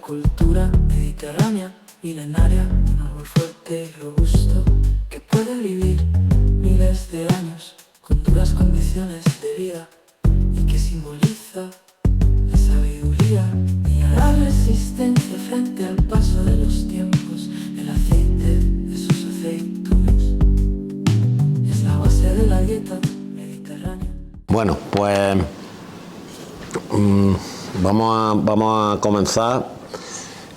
cultura mediterránea milenaria, un árbol fuerte y robusto que puede vivir miles de años con duras condiciones de vida y que simboliza la sabiduría y la resistencia frente al paso de los tiempos. El aceite de sus aceitunas es la base de la dieta mediterránea. Bueno, pues vamos a comenzar.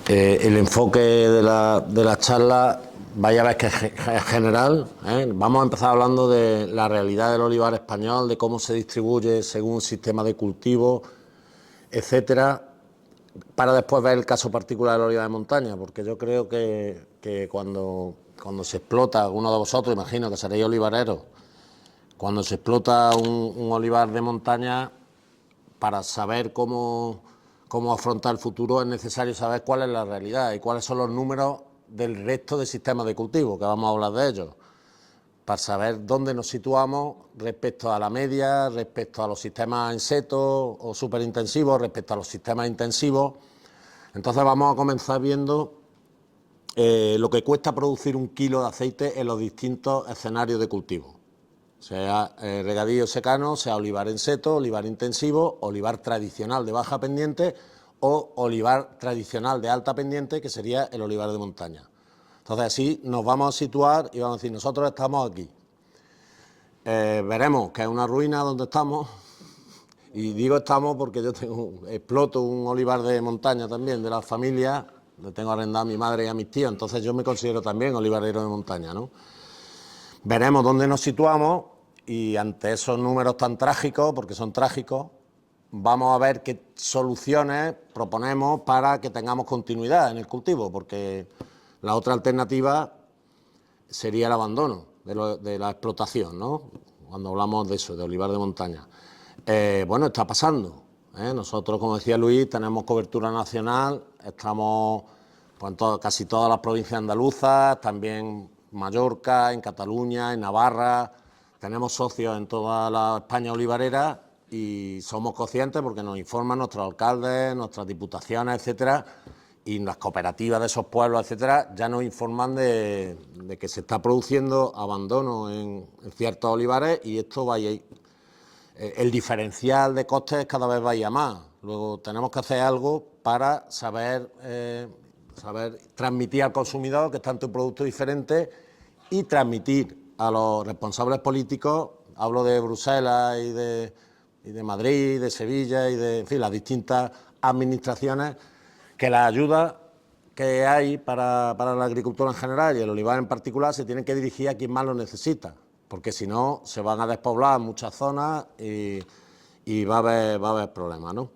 El enfoque de la charla, vaya a ver que es general. Vamos a empezar hablando de la realidad del olivar español, de cómo se distribuye según un sistema de cultivo, etcétera, para después ver el caso particular del olivar de montaña, porque yo creo que cuando se explota, alguno de vosotros, imagino que seréis olivareros, cuando se explota un olivar de montaña, para saber cómo afrontar el futuro es necesario saber cuál es la realidad y cuáles son los números del resto de sistemas de cultivo, que vamos a hablar de ellos, para saber dónde nos situamos respecto a la media, respecto a los sistemas en seto o superintensivos, respecto a los sistemas intensivos. Entonces vamos a comenzar viendo lo que cuesta producir 1 kilo de aceite en los distintos escenarios de cultivo, sea regadío secano, sea olivar en seto, olivar intensivo, olivar tradicional de baja pendiente o olivar tradicional de alta pendiente, que sería el olivar de montaña. Entonces así nos vamos a situar y vamos a decir, nosotros estamos aquí. Veremos que es una ruina donde estamos, y digo estamos porque yo exploto un olivar de montaña también, de la familia, le tengo arrendado a mi madre y a mis tíos, entonces yo me considero también olivarero de montaña, ¿no? Veremos dónde nos situamos y ante esos números tan trágicos, porque son trágicos, vamos a ver qué soluciones proponemos para que tengamos continuidad en el cultivo, porque la otra alternativa sería el abandono de la explotación, ¿no? Cuando hablamos de eso, de olivar de montaña. Bueno, está pasando. Nosotros, como decía Luis, tenemos cobertura nacional, estamos pues, en casi todas las provincias andaluzas, también Mallorca, en Cataluña, en Navarra, tenemos socios en toda la España olivarera y somos conscientes porque nos informan nuestros alcaldes, nuestras diputaciones, etcétera, y las cooperativas de esos pueblos, etcétera, ya nos informan de que se está produciendo abandono en ciertos olivares y esto vaya, el diferencial de costes cada vez vaya más. Luego tenemos que hacer algo para saber transmitir al consumidor que está ante un producto diferente y transmitir a los responsables políticos, hablo de Bruselas y de Madrid, de Sevilla y de, en fin, las distintas administraciones, que las ayudas que hay para la agricultura en general y el olivar en particular se tienen que dirigir a quien más lo necesita, porque si no se van a despoblar muchas zonas y va a haber problemas, ¿no?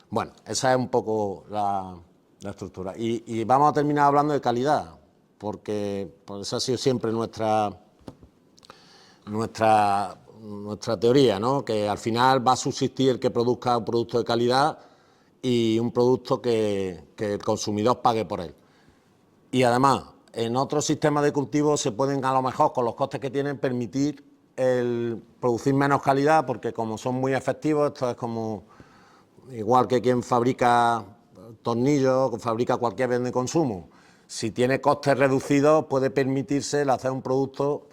Bueno, esa es un poco la estructura. Y vamos a terminar hablando de calidad, porque esa ha sido siempre nuestra teoría, ¿no? Que al final va a subsistir el que produzca un producto de calidad y un producto que el consumidor pague por él. Y además, en otros sistemas de cultivo se pueden, a lo mejor, con los costes que tienen, permitir el producir menos calidad, porque como son muy efectivos, esto es como igual que quien fabrica tornillos, que fabrica cualquier bien de consumo. Si tiene costes reducidos, puede permitirse el hacer un producto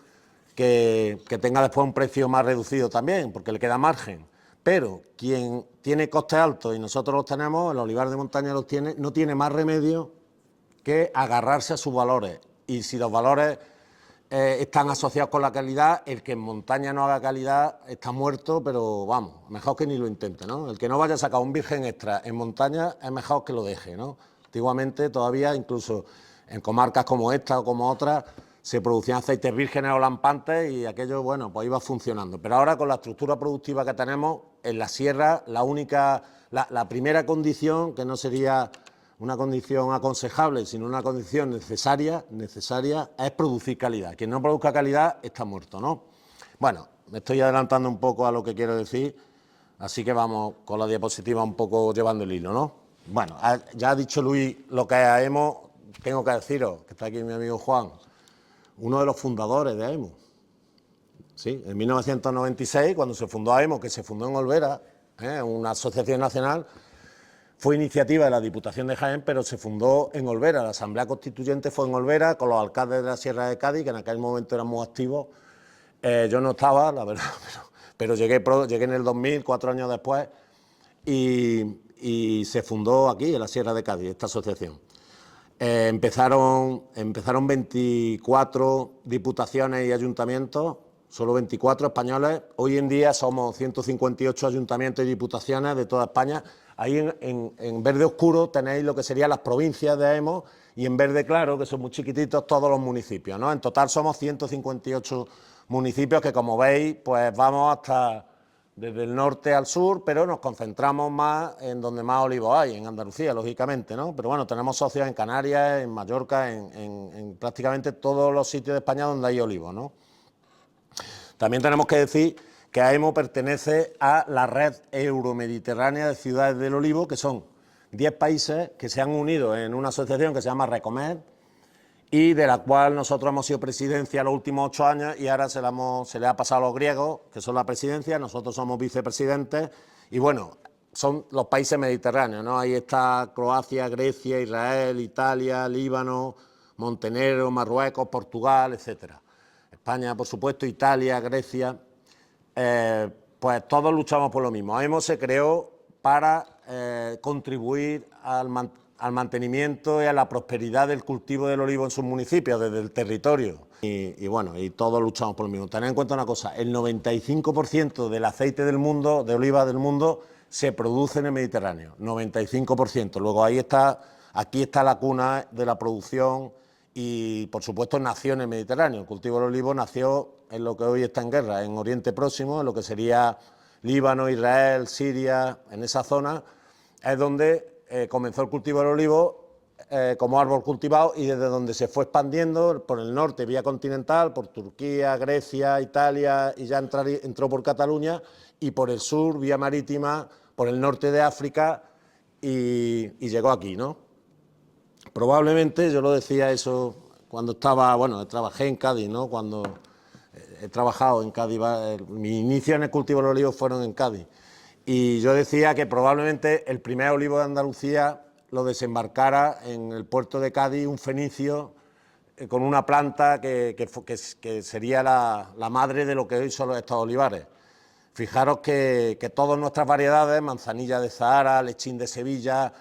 que tenga después un precio más reducido también, porque le queda margen. Pero quien tiene costes altos, y nosotros los tenemos, el olivar de montaña los tiene, no tiene más remedio que agarrarse a sus valores. Y si los valores están asociados con la calidad, el que en montaña no haga calidad está muerto, pero vamos, mejor que ni lo intente, ¿no? El que no vaya a sacar un virgen extra en montaña es mejor que lo deje, ¿no? Antiguamente todavía, incluso en comarcas como esta o como otras, se producían aceites vírgenes o lampantes y aquello, bueno, pues iba funcionando. Pero ahora con la estructura productiva que tenemos, en la sierra, la primera condición, que no sería una condición aconsejable, sino una condición necesaria, es producir calidad. Quien no produzca calidad está muerto, ¿no? Bueno, me estoy adelantando un poco a lo que quiero decir, así que vamos con la diapositiva un poco llevando el hilo, ¿no? Bueno, ya ha dicho Luis lo que es AEMO, tengo que deciros, que está aquí mi amigo Juan, uno de los fundadores de AEMO. Sí, en 1996, cuando se fundó AEMO, que se fundó en Olvera, una asociación nacional, Fue iniciativa de la Diputación de Jaén, pero se fundó en Olvera. La Asamblea Constituyente fue en Olvera con los alcaldes de la Sierra de Cádiz, que en aquel momento eran muy activos. Yo no estaba, la verdad, pero llegué en el 2000, 4 años después, y se fundó aquí, en la Sierra de Cádiz, esta asociación. Empezaron 24 diputaciones y ayuntamientos, solo 24 españoles. Hoy en día somos 158 ayuntamientos y diputaciones de toda España. Ahí en verde oscuro tenéis lo que serían las provincias de AEMO y en verde claro, que son muy chiquititos, todos los municipios, ¿no? En total somos 158 municipios que, como veis, pues vamos hasta desde el norte al sur, pero nos concentramos más en donde más olivos hay, en Andalucía, lógicamente, ¿no? Pero bueno, tenemos socios en Canarias, en Mallorca, en prácticamente todos los sitios de España donde hay olivos, ¿no? También tenemos que decir que AEMO pertenece a la red euromediterránea de ciudades del olivo, que son 10 países que se han unido en una asociación que se llama Recomer, y de la cual nosotros hemos sido presidencia los últimos 8 años y ahora se le ha pasado a los griegos, que son la presidencia, nosotros somos vicepresidentes, y bueno, son los países mediterráneos, ¿no? Ahí está Croacia, Grecia, Israel, Italia, Líbano, Montenegro, Marruecos, Portugal, etcétera. España, por supuesto, Italia, Grecia, pues todos luchamos por lo mismo. AEMO se creó para contribuir al mantenimiento y a la prosperidad del cultivo del olivo en sus municipios, desde el territorio. Y bueno, y todos luchamos por lo mismo. Tened en cuenta una cosa, el 95% del aceite del mundo, de oliva del mundo, se produce en el Mediterráneo, 95%. Luego aquí está la cuna de la producción y, por supuesto, nació en el Mediterráneo. El cultivo del olivo nació en lo que hoy está en guerra, en Oriente Próximo, en lo que sería Líbano, Israel, Siria, en esa zona, es donde comenzó el cultivo del olivo como árbol cultivado y desde donde se fue expandiendo por el norte, vía continental, por Turquía, Grecia, Italia, y ya entró por Cataluña, y por el sur, vía marítima, por el norte de África, y llegó aquí, ¿no? Probablemente, yo lo decía eso cuando trabajé en Cádiz, ¿no? Cuando he trabajado en Cádiz, mi inicio en el cultivo del olivo fueron en Cádiz. Y yo decía que probablemente el primer olivo de Andalucía lo desembarcara en el puerto de Cádiz un fenicio con una planta que sería la madre de lo que hoy son estos olivares. Fijaros que todas nuestras variedades, manzanilla de Zahara, lechín de Sevilla,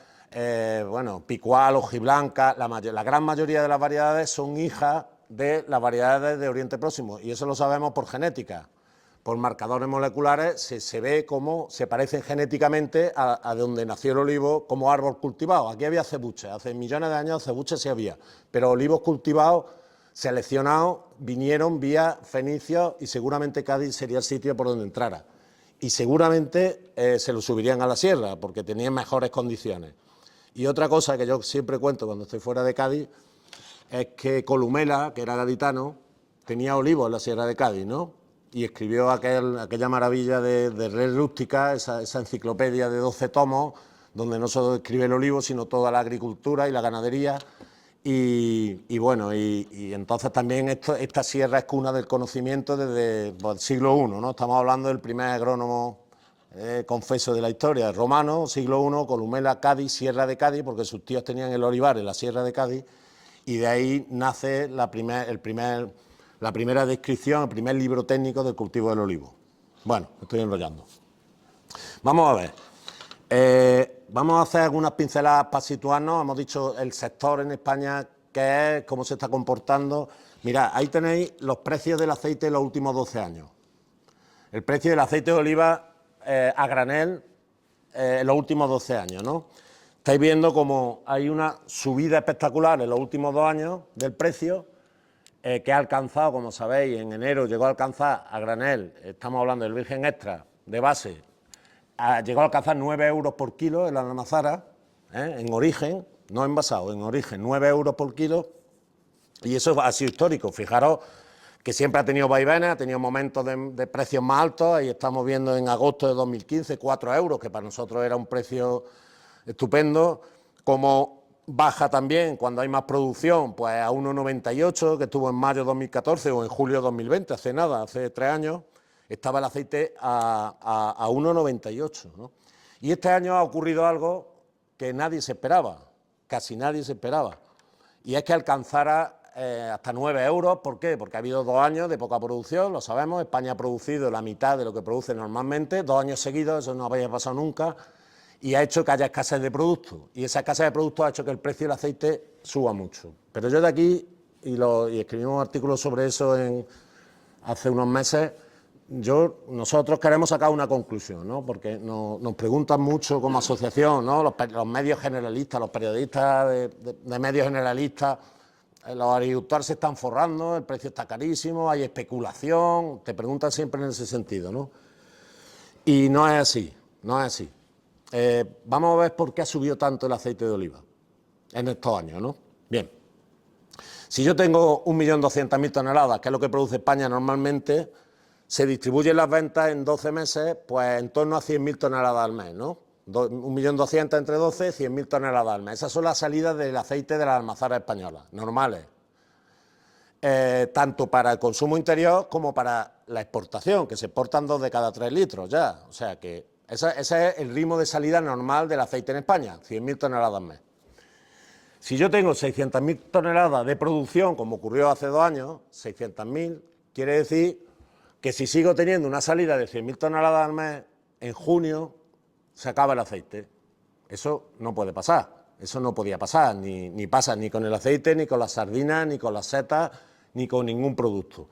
picual, hojiblanca, la gran mayoría de las variedades son hijas de las variedades de Oriente Próximo, y eso lo sabemos por genética. Por marcadores moleculares se ve cómo se parecen genéticamente a donde nació el olivo como árbol cultivado. Aquí había cebuches, hace millones de años cebuches sí había, pero olivos cultivados, seleccionados, vinieron vía fenicios y seguramente Cádiz sería el sitio por donde entrara. Y seguramente se lo subirían a la sierra porque tenían mejores condiciones. Y otra cosa que yo siempre cuento cuando estoy fuera de Cádiz es que Columela, que era gaditano, tenía olivos en la sierra de Cádiz, ¿no? Y escribió aquella maravilla de Red Rústica, esa enciclopedia de 12 tomos, donde no solo describe el olivo, sino toda la agricultura y la ganadería. Y entonces también esta sierra es cuna del conocimiento desde el siglo I, ¿no? Estamos hablando del primer agrónomo confeso de la historia, romano, siglo I, Columela, Cádiz, Sierra de Cádiz, porque sus tíos tenían el olivar en la Sierra de Cádiz, y de ahí nace la primera descripción, el primer libro técnico del cultivo del olivo. Bueno, me estoy enrollando. Vamos a ver. Vamos a hacer algunas pinceladas para situarnos. Hemos dicho el sector en España, qué es, cómo se está comportando. Mirad, ahí tenéis los precios del aceite en los últimos 12 años. El precio del aceite de oliva a granel en los últimos 12 años, ¿no? Estáis viendo como hay una subida espectacular en los últimos 2 años del precio, que ha alcanzado, como sabéis, en enero llegó a alcanzar a granel, estamos hablando del virgen extra de base, llegó a alcanzar 9 euros por kilo en la almazara, en origen, no envasado, en origen, 9 euros por kilo, y eso ha sido histórico. Fijaros que siempre ha tenido vaivenes, ha tenido momentos de precios más altos, ahí estamos viendo en agosto de 2015 4 euros, que para nosotros era un precio estupendo, como baja también cuando hay más producción, pues a 1,98, que estuvo en mayo de 2014 o en julio de 2020, hace nada, hace 3 años, estaba el aceite a 1,98, ¿no? Y este año ha ocurrido algo que nadie se esperaba, casi nadie se esperaba, y es que alcanzara hasta 9 euros. ¿Por qué? Porque ha habido 2 años de poca producción, lo sabemos. España ha producido la mitad de lo que produce normalmente, 2 años seguidos, eso no había pasado nunca, y ha hecho que haya escasez de productos, y esa escasez de productos ha hecho que el precio del aceite suba mucho. Pero yo de aquí, y escribimos un artículo sobre eso hace unos meses, nosotros queremos sacar una conclusión, ¿no? Porque nos preguntan mucho como asociación, ¿no? Los medios generalistas, los periodistas de medios generalistas, los agricultores se están forrando, el precio está carísimo, hay especulación, te preguntan siempre en ese sentido, ¿no? Y no es así, no es así. Vamos a ver por qué ha subido tanto el aceite de oliva en estos años, ¿no? Bien, si yo tengo 1.200.000 toneladas, que es lo que produce España normalmente, se distribuyen las ventas en 12 meses, pues en torno a 100.000 toneladas al mes, ¿no? 1.200.000 entre 12, 100.000 toneladas al mes. Esas son las salidas del aceite de las almazaras españolas, normales. Tanto para el consumo interior como para la exportación, que se exportan 2 de cada 3 litros ya. O sea que ese es el ritmo de salida normal del aceite en España, 100.000 toneladas al mes. Si yo tengo 600.000 toneladas de producción, como ocurrió hace 2 años, 600.000, quiere decir que si sigo teniendo una salida de 100.000 toneladas al mes, en junio se acaba el aceite. Eso no puede pasar, eso no podía pasar, ni pasa ni con el aceite, ni con las sardinas, ni con las setas, ni con ningún producto.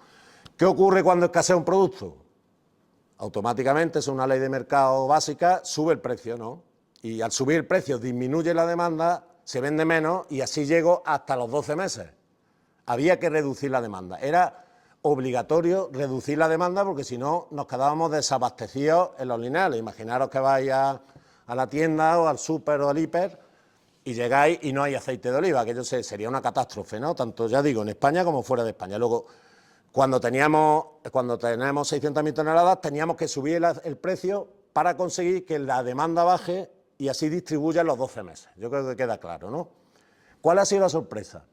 ¿Qué ocurre cuando escasea un producto? Automáticamente, es una ley de mercado básica, sube el precio, ¿no? Y al subir el precio disminuye la demanda, se vende menos y así llego hasta los 12 meses. Había que reducir la demanda. Era obligatorio reducir la demanda porque si no nos quedábamos desabastecidos en los lineales. Imaginaros que vais a la tienda o al súper o al hiper y llegáis y no hay aceite de oliva, que yo sé, sería una catástrofe, ¿no? Tanto, ya digo, en España como fuera de España. Luego, cuando tenemos 600.000 toneladas, teníamos que subir el precio para conseguir que la demanda baje y así distribuya en los 12 meses. Yo creo que queda claro, ¿no? ¿Cuál ha sido la sorpresa?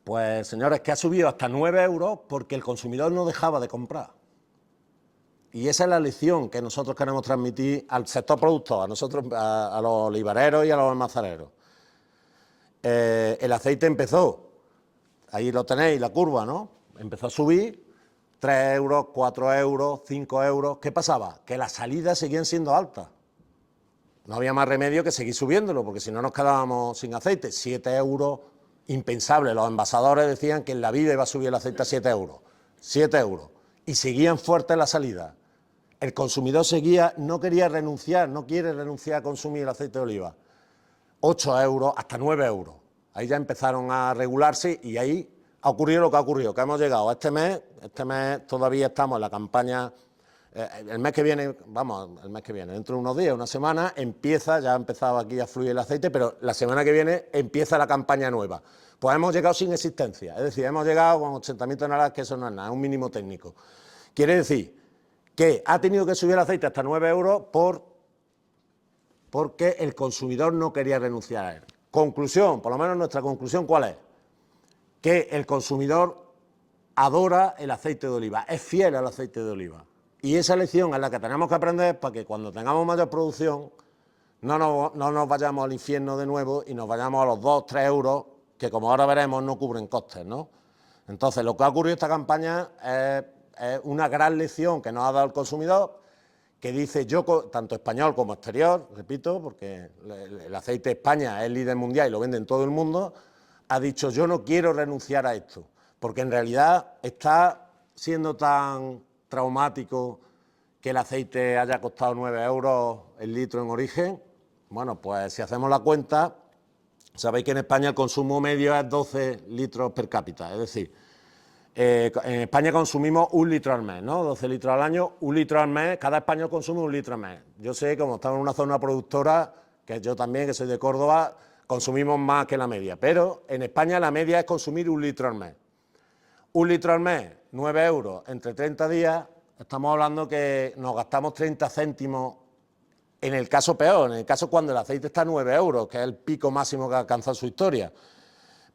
Pues, señores, que ha subido hasta 9 euros porque el consumidor no dejaba de comprar. Y esa es la lección que nosotros queremos transmitir al sector productor, a nosotros, a los olivareros y a los almazareros. El aceite empezó, ahí lo tenéis, la curva, ¿no? Empezó a subir, 3 euros, 4 euros, 5 euros. ¿Qué pasaba? Que las salidas seguían siendo altas. No había más remedio que seguir subiéndolo, porque si no nos quedábamos sin aceite. 7 euros, impensable. Los envasadores decían que en la vida iba a subir el aceite a 7 euros. 7 euros. Y seguían fuertes las salidas. El consumidor seguía, no quería renunciar, no quiere renunciar a consumir el aceite de oliva. 8 euros, hasta 9 euros. Ahí ya empezaron a regularse y ahí ha ocurrido lo que ha ocurrido, que hemos llegado a este mes todavía estamos en la campaña, el mes que viene, dentro de unos días, una semana, ya ha empezado aquí a fluir el aceite, pero la semana que viene empieza la campaña nueva. Pues hemos llegado sin existencia, es decir, hemos llegado con 80.000 toneladas, que eso no es nada, es un mínimo técnico. Quiere decir que ha tenido que subir el aceite hasta 9 euros porque el consumidor no quería renunciar a él. Conclusión, por lo menos nuestra conclusión, ¿cuál es? Que el consumidor adora el aceite de oliva, es fiel al aceite de oliva. Y esa lección es la que tenemos que aprender para que cuando tengamos mayor producción no nos vayamos al infierno de nuevo y nos vayamos a los 2, 3 euros, que como ahora veremos no cubren costes, ¿no? Entonces, lo que ha ocurrido esta campaña es una gran lección que nos ha dado el consumidor, que dice, tanto español como exterior, repito, porque el aceite de España es líder mundial y lo vende en todo el mundo, ha dicho, yo no quiero renunciar a esto, porque en realidad está siendo tan traumático que el aceite haya costado 9 euros el litro en origen. Bueno, pues si hacemos la cuenta, sabéis que en España el consumo medio es 12 litros per cápita, es decir, en España consumimos 1 litro al mes, ¿no? 12 litros al año, 1 litro al mes, cada español consume 1 litro al mes. Yo sé, como estamos en una zona productora, que yo también, que soy de Córdoba, consumimos más que la media, pero en España la media es consumir 1 litro al mes. 1 litro al mes, 9 euros, entre 30 días, estamos hablando que nos gastamos 30 céntimos en el caso peor, en el caso cuando el aceite está a 9 euros, que es el pico máximo que ha alcanzado su historia.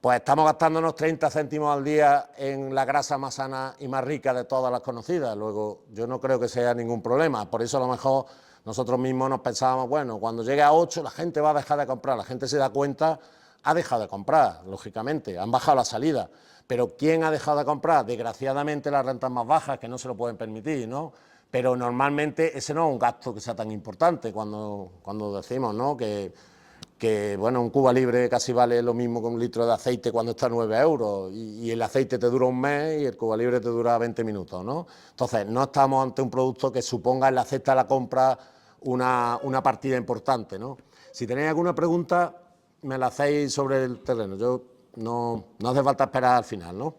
Pues estamos gastándonos 30 céntimos al día en la grasa más sana y más rica de todas las conocidas. Luego, yo no creo que sea ningún problema, por eso a lo mejor nosotros mismos nos pensábamos, bueno, cuando llegue a 8 la gente va a dejar de comprar, la gente se da cuenta, ha dejado de comprar, lógicamente, han bajado la salida, pero ¿quién ha dejado de comprar? Desgraciadamente las rentas más bajas, que no se lo pueden permitir, ¿no? Pero normalmente ese no es un gasto que sea tan importante cuando decimos, ¿no?, que bueno, un Cuba Libre casi vale lo mismo que un litro de aceite cuando está a 9 euros y el aceite te dura un mes y el Cuba Libre te dura 20 minutos, ¿no? Entonces, no estamos ante un producto que suponga en la cesta de la compra una partida importante, ¿no? Si tenéis alguna pregunta, me la hacéis sobre el terreno. Yo no hace falta esperar al final, ¿no?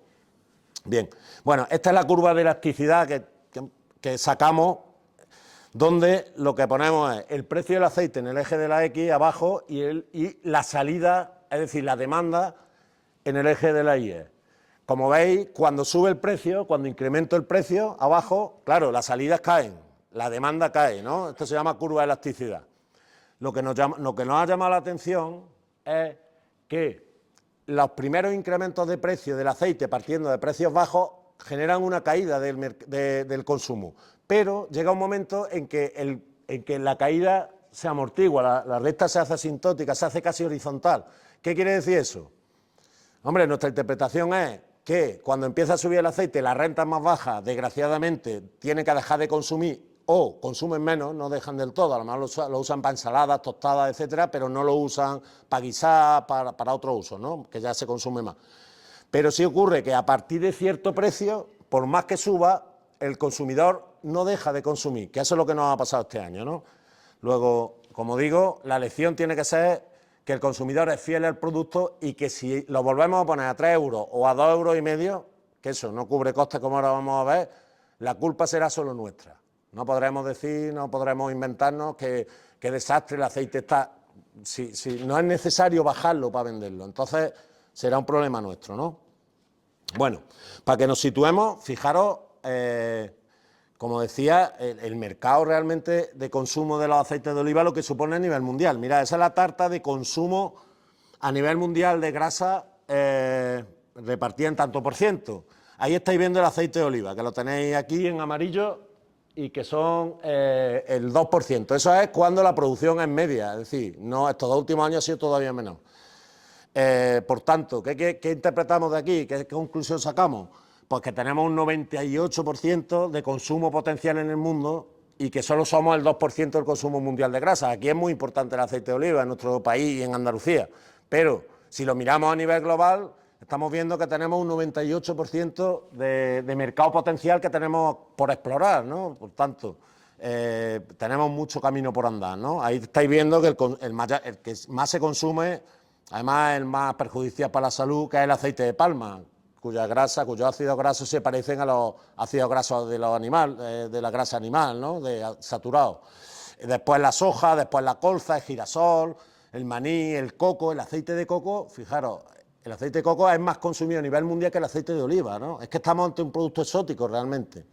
Bien, bueno, esta es la curva de elasticidad que sacamos, donde lo que ponemos es el precio del aceite en el eje de la X abajo y la salida, es decir, la demanda en el eje de la Y. Como veis, cuando sube el precio, cuando incremento el precio abajo, claro, las salidas caen, la demanda cae, ¿no? Esto se llama curva de elasticidad. Lo que nos ha llamado la atención es que los primeros incrementos de precio del aceite partiendo de precios bajos generan una caída del consumo, pero llega un momento en que la caída se amortigua, la recta se hace asintótica, se hace casi horizontal. ¿Qué quiere decir eso? Hombre, nuestra interpretación es que cuando empieza a subir el aceite, las rentas más bajas, desgraciadamente, tienen que dejar de consumir o consumen menos, no dejan del todo, a lo mejor lo usan para ensaladas, tostadas, etcétera, pero no lo usan para guisar, para otro uso, ¿no?, que ya se consume más. Pero sí ocurre que a partir de cierto precio, por más que suba, el consumidor no deja de consumir, que eso es lo que nos ha pasado este año, ¿no? Luego, como digo, la lección tiene que ser que el consumidor es fiel al producto y que si lo volvemos a poner a 3 euros o a 2,5 euros, que eso no cubre costes como ahora vamos a ver, la culpa será solo nuestra. No podremos decir, no podremos inventarnos que desastre, el aceite está... Si no es necesario bajarlo para venderlo, entonces será un problema nuestro, ¿no? Bueno, para que nos situemos, fijaros, como decía, el mercado realmente de consumo de los aceites de oliva, lo que supone a nivel mundial. Mirad, esa es la tarta de consumo a nivel mundial de grasa repartida en tanto por ciento. Ahí estáis viendo el aceite de oliva, que lo tenéis aquí en amarillo y que son el 2%. Eso es cuando la producción es media, es decir, no, estos 2 últimos años ha sido todavía menos. Por tanto, ¿qué interpretamos de aquí? ¿Qué conclusión sacamos? Pues que tenemos un 98% de consumo potencial en el mundo y que solo somos el 2% del consumo mundial de grasa. Aquí es muy importante el aceite de oliva en nuestro país y en Andalucía, pero si lo miramos a nivel global, estamos viendo que tenemos un 98% de mercado potencial que tenemos por explorar, ¿no? Por tanto, tenemos mucho camino por andar, ¿no? Ahí estáis viendo que el que más se consume, además el más perjudicial para la salud, que es el aceite de palma, cuyos ácidos grasos se parecen a los ácidos grasos de los animales, de la grasa animal, ¿no?, saturados. Después la soja, después la colza, el girasol, el maní, el coco, el aceite de coco. Fijaros, el aceite de coco es más consumido a nivel mundial que el aceite de oliva, ¿no? Es que estamos ante un producto exótico realmente.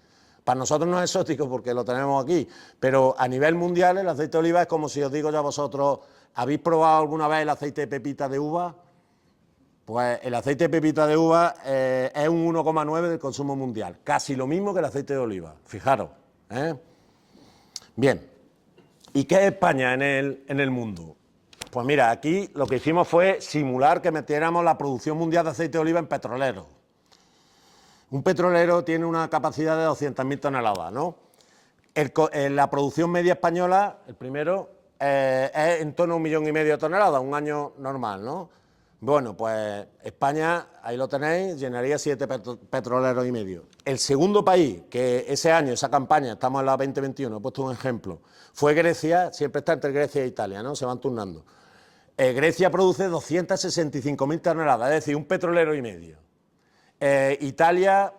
Para nosotros no es exótico porque lo tenemos aquí, pero a nivel mundial el aceite de oliva es como si os digo yo a vosotros, ¿habéis probado alguna vez el aceite de pepita de uva? Pues el aceite de pepita de uva es un 1,9 del consumo mundial, casi lo mismo que el aceite de oliva, fijaros, ¿eh? Bien, ¿y qué es España en el mundo? Pues mira, aquí lo que hicimos fue simular que metiéramos la producción mundial de aceite de oliva en petroleros. Un petrolero tiene una capacidad de 200.000 toneladas, ¿no? La producción media española, el primero, es en torno a 1,5 millones de toneladas, un año normal, ¿no? Bueno, pues España, ahí lo tenéis, llenaría 7 petroleros y medio. El segundo país que ese año, esa campaña, estamos en la 2021, he puesto un ejemplo, fue Grecia, siempre está entre Grecia e Italia, ¿no? Se van turnando. Grecia produce 265.000 toneladas, es decir, un petrolero y medio. Italia,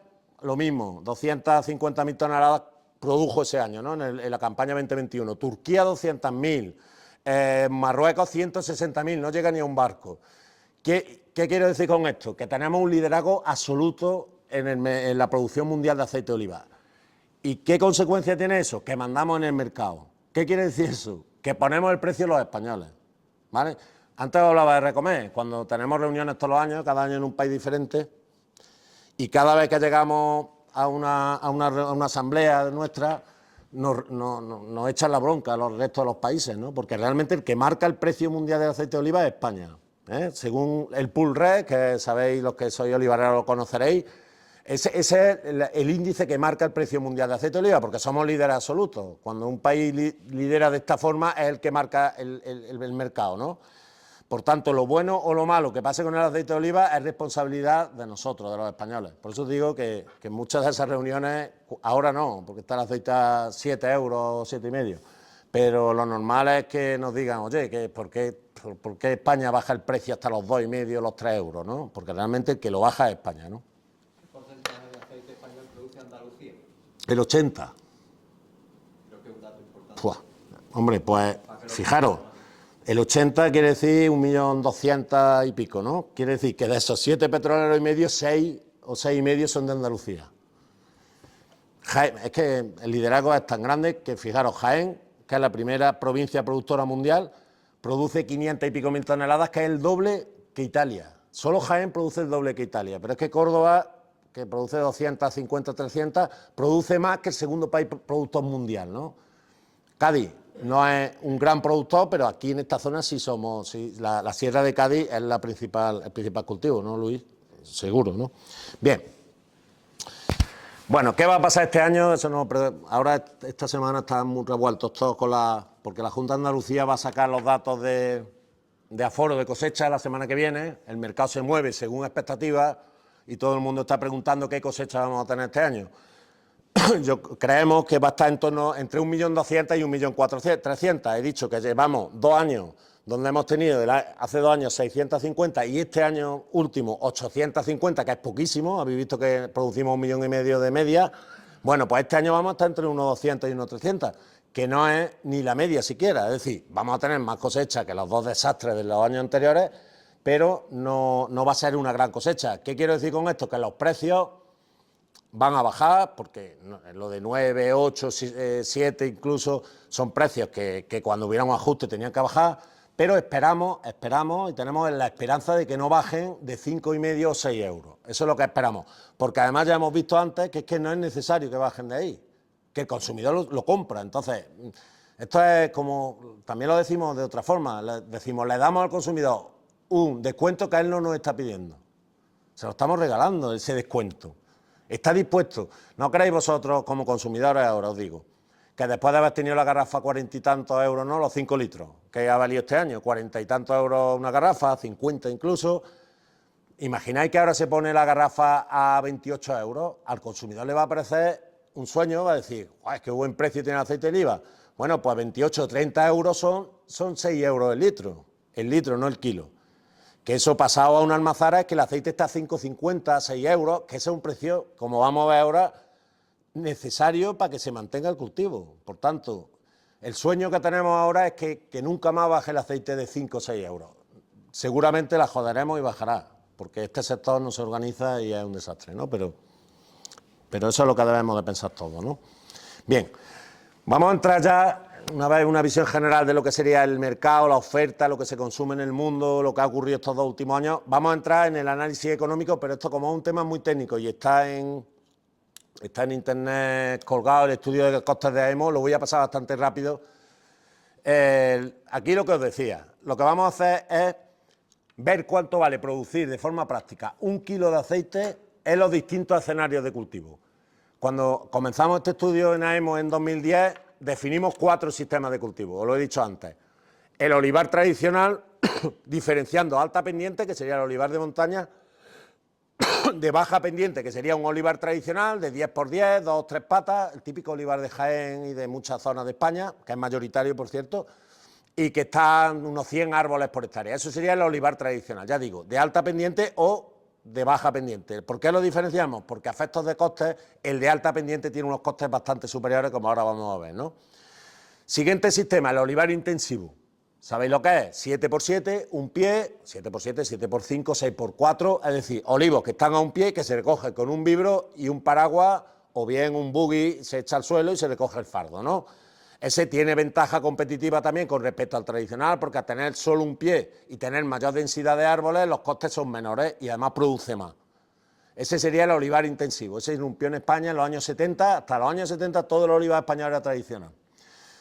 lo mismo, 250.000 toneladas produjo ese año, ¿no?, en la campaña 2021. Turquía, 200.000. Marruecos, 160.000, no llega ni a un barco. ¿Qué quiero decir con esto? Que tenemos un liderazgo absoluto en la producción mundial de aceite de oliva. ¿Y qué consecuencia tiene eso? Que mandamos en el mercado. ¿Qué quiere decir eso? Que ponemos el precio los españoles, ¿vale? Antes hablaba de Recomer, cuando tenemos reuniones todos los años, cada año en un país diferente, y cada vez que llegamos a una asamblea nuestra, nos echan la bronca a los restos de los países, ¿no? Porque realmente el que marca el precio mundial del aceite de oliva es España, ¿eh? Según el Pool Red, que sabéis, los que sois olivareros lo conoceréis, ese es el índice que marca el precio mundial de aceite de oliva, porque somos líderes absolutos. Cuando un país lidera de esta forma es el que marca el mercado, ¿no? Por tanto, lo bueno o lo malo que pase con el aceite de oliva es responsabilidad de nosotros, de los españoles. Por eso digo que en muchas de esas reuniones, ahora no, porque está el aceite a 7 euros, 7,5, pero lo normal es que nos digan, oye, ¿por qué España baja el precio hasta los 2,5, los 3 euros, ¿no? Porque realmente el que lo baja es España, ¿no? ¿Qué porcentaje de aceite español produce Andalucía? El 80. Creo que es un dato importante. Pua. Hombre, pues fijaros, el 80 quiere decir 1.200.000 y pico, ¿no? Quiere decir que de esos 7 petroleros y medio, 6 o 6,5 son de Andalucía. Jaén, es que el liderazgo es tan grande que, fijaros, Jaén, que es la primera provincia productora mundial, produce 500 y pico mil toneladas, que es el doble que Italia. Solo Jaén produce el doble que Italia, pero es que Córdoba, que produce 250, 300, produce más que el segundo país productor mundial, ¿no? Cádiz no es un gran productor, pero aquí en esta zona sí somos, sí, la Sierra de Cádiz es el principal cultivo, ¿no, Luis? Seguro, ¿no? Bien. Bueno, ¿qué va a pasar este año? Eso no, pero ahora esta semana están muy revueltos todos porque la Junta de Andalucía va a sacar los datos de aforo de cosecha la semana que viene. El mercado se mueve según expectativas y todo el mundo está preguntando qué cosecha vamos a tener este año. Creemos que va a estar en torno entre 1.200.000 y 1.400.000. He dicho que llevamos 2 años donde hemos tenido hace 2 años 650 y este año último 850, que es poquísimo. Habéis visto que producimos 1,5 millones de media. Bueno, pues este año vamos a estar entre unos 200 y unos 300, que no es ni la media siquiera. Es decir, vamos a tener más cosecha que los 2 desastres de los años anteriores, pero no va a ser una gran cosecha. ¿Qué quiero decir con esto? Que los precios van a bajar, porque lo de 9, 8, 7 incluso son precios que cuando hubiera un ajuste tenían que bajar, pero esperamos y tenemos la esperanza de que no bajen de 5,5 o 6 euros. Eso es lo que esperamos, porque además ya hemos visto antes que es que no es necesario que bajen de ahí, que el consumidor lo compra. Entonces, esto es como, también lo decimos de otra forma, le damos al consumidor un descuento que él no nos está pidiendo. Se lo estamos regalando, ese descuento. Está dispuesto. ¿No creéis vosotros, como consumidores, ahora os digo, que después de haber tenido la garrafa 40 y tantos euros, ¿no?, los 5 litros, que ha valido este año, 40 y tantos euros una garrafa, 50 incluso, imagináis que ahora se pone la garrafa a 28 euros, al consumidor le va a parecer un sueño, va a decir, es que buen precio tiene el aceite de oliva. Bueno, pues 28 o 30 euros son 6 euros el litro, no el kilo. Que eso pasado a una almazara es que el aceite está a 5,50, 6 euros, que ese es un precio, como vamos a ver ahora, necesario para que se mantenga el cultivo. Por tanto, el sueño que tenemos ahora es que nunca más baje el aceite de 5 o 6 euros. Seguramente la joderemos y bajará, porque este sector no se organiza y es un desastre, ¿no? Pero eso es lo que debemos de pensar todos, ¿no? Bien, vamos a entrar ya una vez una visión general de lo que sería el mercado, la oferta, lo que se consume en el mundo, lo que ha ocurrido estos 2 últimos años. Vamos a entrar en el análisis económico, pero esto como es un tema muy técnico y está en internet colgado el estudio de costes de AEMO, lo voy a pasar bastante rápido. Aquí lo que os decía, lo que vamos a hacer es ver cuánto vale producir de forma práctica 1 kilo de aceite en los distintos escenarios de cultivo. Cuando comenzamos este estudio en AEMO en 2010, definimos 4 sistemas de cultivo, os lo he dicho antes. El olivar tradicional, diferenciando alta pendiente, que sería el olivar de montaña, de baja pendiente, que sería un olivar tradicional de 10x10, 2 o 3 patas, el típico olivar de Jaén y de muchas zonas de España, que es mayoritario, por cierto, y que están unos 100 árboles por hectárea. Eso sería el olivar tradicional, ya digo, de alta pendiente o de baja pendiente. ¿Por qué lo diferenciamos? Porque a efectos de costes, el de alta pendiente tiene unos costes bastante superiores, como ahora vamos a ver, ¿no? Siguiente sistema, el olivar intensivo. ¿Sabéis lo que es? 7x7, un pie, 7x7, 7x5, 6x4, es decir, olivos que están a un pie, que se recoge con un vibro y un paraguas, o bien un buggy se echa al suelo y se recoge el fardo, ¿no? Ese tiene ventaja competitiva también con respecto al tradicional, porque al tener solo un pie y tener mayor densidad de árboles, los costes son menores y además produce más. Ese sería el olivar intensivo. Ese irrumpió en España en los años 70. Hasta los años 70 todo el olivar español era tradicional.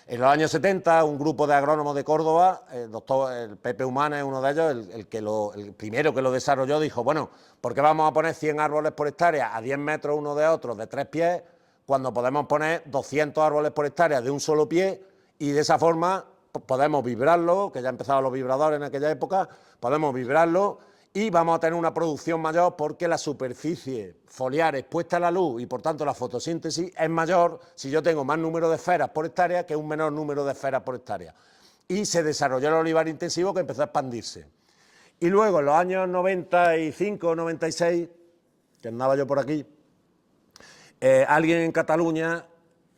En los años 70, un grupo de agrónomos de Córdoba, el Pepe Humana es uno de ellos, el primero que lo desarrolló, dijo, bueno, ¿por qué vamos a poner 100 árboles por hectárea a 10 metros uno de otro, de 3 pies, cuando podemos poner 200 árboles por hectárea de un solo pie y de esa forma podemos vibrarlo, que ya empezaban los vibradores en aquella época, podemos vibrarlo y vamos a tener una producción mayor porque la superficie foliar expuesta a la luz y por tanto la fotosíntesis es mayor si yo tengo más número de esferas por hectárea que un menor número de esferas por hectárea. Y se desarrolló el olivar intensivo que empezó a expandirse. Y luego en los años 95, 96, que andaba yo por aquí, alguien en Cataluña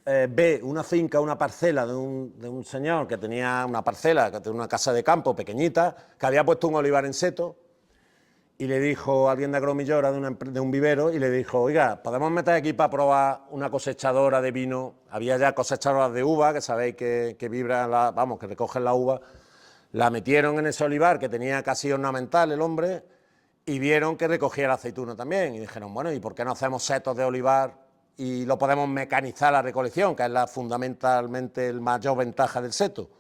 ve una finca, una parcela de un señor que tenía una parcela, que tenía una casa de campo pequeñita, que había puesto un olivar en seto. Y le dijo a alguien de Agromillora, de un vivero, y le dijo, oiga, ¿podemos meter aquí para probar una cosechadora de vino? Había ya cosechadoras de uva, que sabéis que vibran, que recogen la uva. La metieron en ese olivar, que tenía casi ornamental el hombre, y vieron que recogía la aceituna también. Y dijeron, bueno, ¿y por qué no hacemos setos de olivar y lo podemos mecanizar la recolección, que es fundamentalmente la mayor ventaja del seto?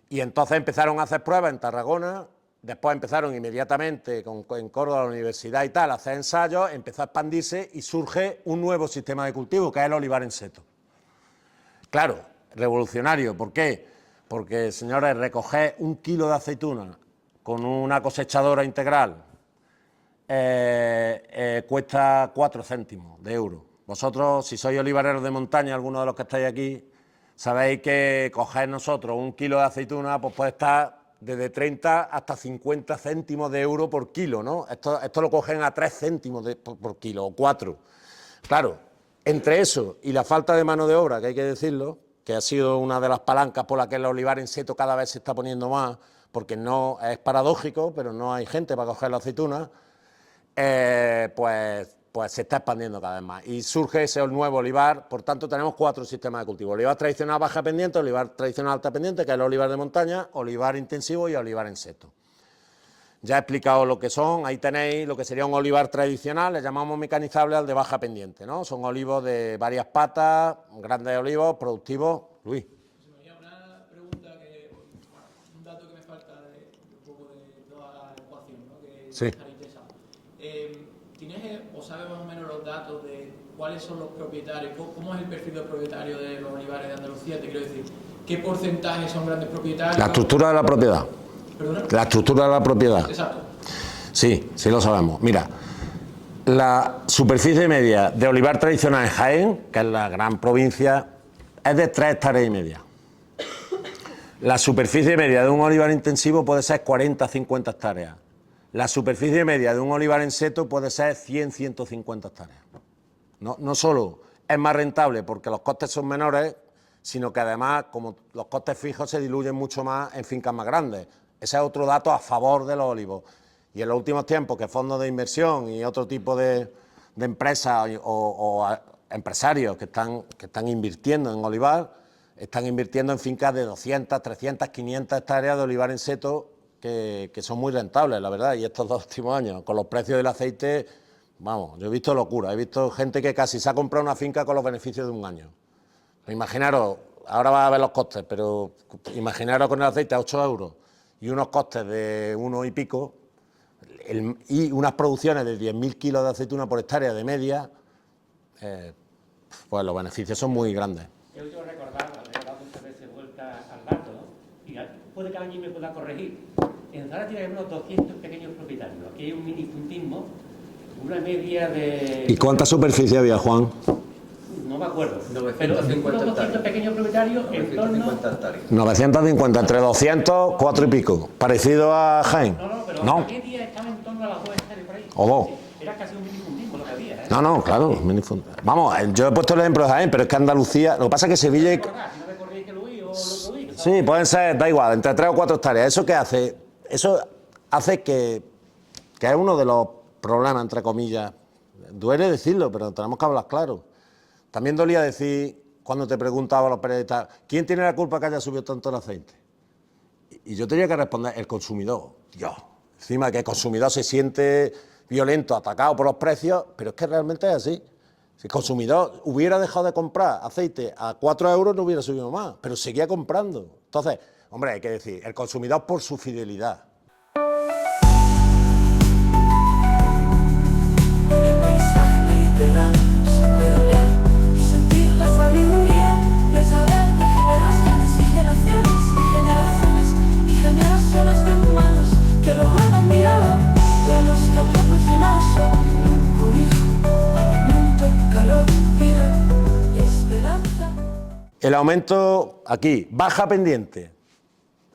Y entonces empezaron a hacer pruebas en Tarragona. Después empezaron inmediatamente en Córdoba, la universidad y tal, a hacer ensayos, empezó a expandirse y surge un nuevo sistema de cultivo, que es el olivar en seto. Claro, revolucionario. ¿Por qué? Porque, señores, recoger 1 kilo de aceituna con una cosechadora integral cuesta 4 céntimos de euro. Vosotros, si sois olivareros de montaña, algunos de los que estáis aquí, sabéis que coger nosotros 1 kilo de aceituna pues puede estar desde 30 hasta 50 céntimos de euro por kilo, ¿no? Esto lo cogen a 3 céntimos por kilo, o 4. Claro, entre eso y la falta de mano de obra, que hay que decirlo, que ha sido una de las palancas por las que el olivar en seto cada vez se está poniendo más, porque no es paradójico, pero no hay gente para coger la aceituna, pues se está expandiendo cada vez más. Y surge ese nuevo olivar, por tanto tenemos 4 sistemas de cultivo. Olivar tradicional baja pendiente, olivar tradicional alta pendiente, que es el olivar de montaña, olivar intensivo y olivar en seto. Ya he explicado lo que son, ahí tenéis lo que sería un olivar tradicional, le llamamos mecanizable al de baja pendiente, ¿no? Son olivos de varias patas, grandes olivos, productivos. Luis. Una pregunta, un dato que me falta de un poco de toda la ecuación, ¿no? Que sí. ¿Tienes o sabes más o menos los datos de cuáles son los propietarios, cómo es el perfil del propietario de los olivares de Andalucía? Te quiero decir, ¿qué porcentaje son grandes propietarios? La estructura de la propiedad. ¿Perdona? La estructura de la propiedad. Exacto. Sí, sí lo sabemos. Mira, la superficie media de olivar tradicional en Jaén, que es la gran provincia, es de 3,5 hectáreas. La superficie media de un olivar intensivo puede ser 40, 50 hectáreas. La superficie media de un olivar en seto puede ser 100, 150 hectáreas. No solo es más rentable porque los costes son menores, sino que además, como los costes fijos se diluyen mucho más en fincas más grandes. Ese es otro dato a favor de los olivos. Y en los últimos tiempos que fondos de inversión y otro tipo de empresas o empresarios que están invirtiendo en olivar, están invirtiendo en fincas de 200, 300, 500 hectáreas de olivar en seto que son muy rentables, la verdad. Y estos 2 últimos años, con los precios del aceite, vamos, yo he visto locura. He visto gente que casi se ha comprado una finca con los beneficios de un año. Imaginaros, ahora va a ver los costes, pero imaginaros con el aceite a 8 euros y unos costes de 1 y pico, y unas producciones de 10.000 kilos de aceituna por hectárea de media, pues los beneficios son muy grandes. Yo quiero recordar, he dado muchas veces vuelta al dato, y puede que alguien me pueda corregir. En Zara tiene unos 200 pequeños propietarios. Aquí hay un minifundismo, una media de... ¿Y cuánta superficie había, Juan? No me acuerdo. 950 unos 200 pequeños propietarios en torno... 950 hectáreas. 950, entre 200, 4 y pico. ¿Parecido a Jaén? No, pero No. la media estaba en torno a las 2 hectáreas por ahí. ¿O 2? Sí, era casi un minifundismo lo que había, ¿eh? No, claro. Vamos, yo he puesto el ejemplo de Jaén, pero es que Andalucía... Lo que pasa es que Sevilla... Si no me corréis que Luis o lo Luis. Sí, pueden ser, da igual, entre 3 o 4 hectáreas. ¿Eso qué hace? Eso hace que es uno de los problemas, entre comillas. Duele decirlo, pero tenemos que hablar claro. También dolía decir, cuando te preguntaba a los periodistas, ¿quién tiene la culpa que haya subido tanto el aceite? Y yo tenía que responder, el consumidor. Dios, encima que el consumidor se siente violento, atacado por los precios, pero es que realmente es así. Si el consumidor hubiera dejado de comprar aceite a 4 euros, no hubiera subido más, pero seguía comprando. Entonces, hombre, hay que decir, el consumidor por su fidelidad. El mensaje literal se puede leer y sentir la sabiduría de saber de generaciones y generaciones y generaciones y generaciones de humanos que lo han admirado, de los que han proporcionado son cobijo, alimento, calor, vida y esperanza. El aumento aquí, baja pendiente.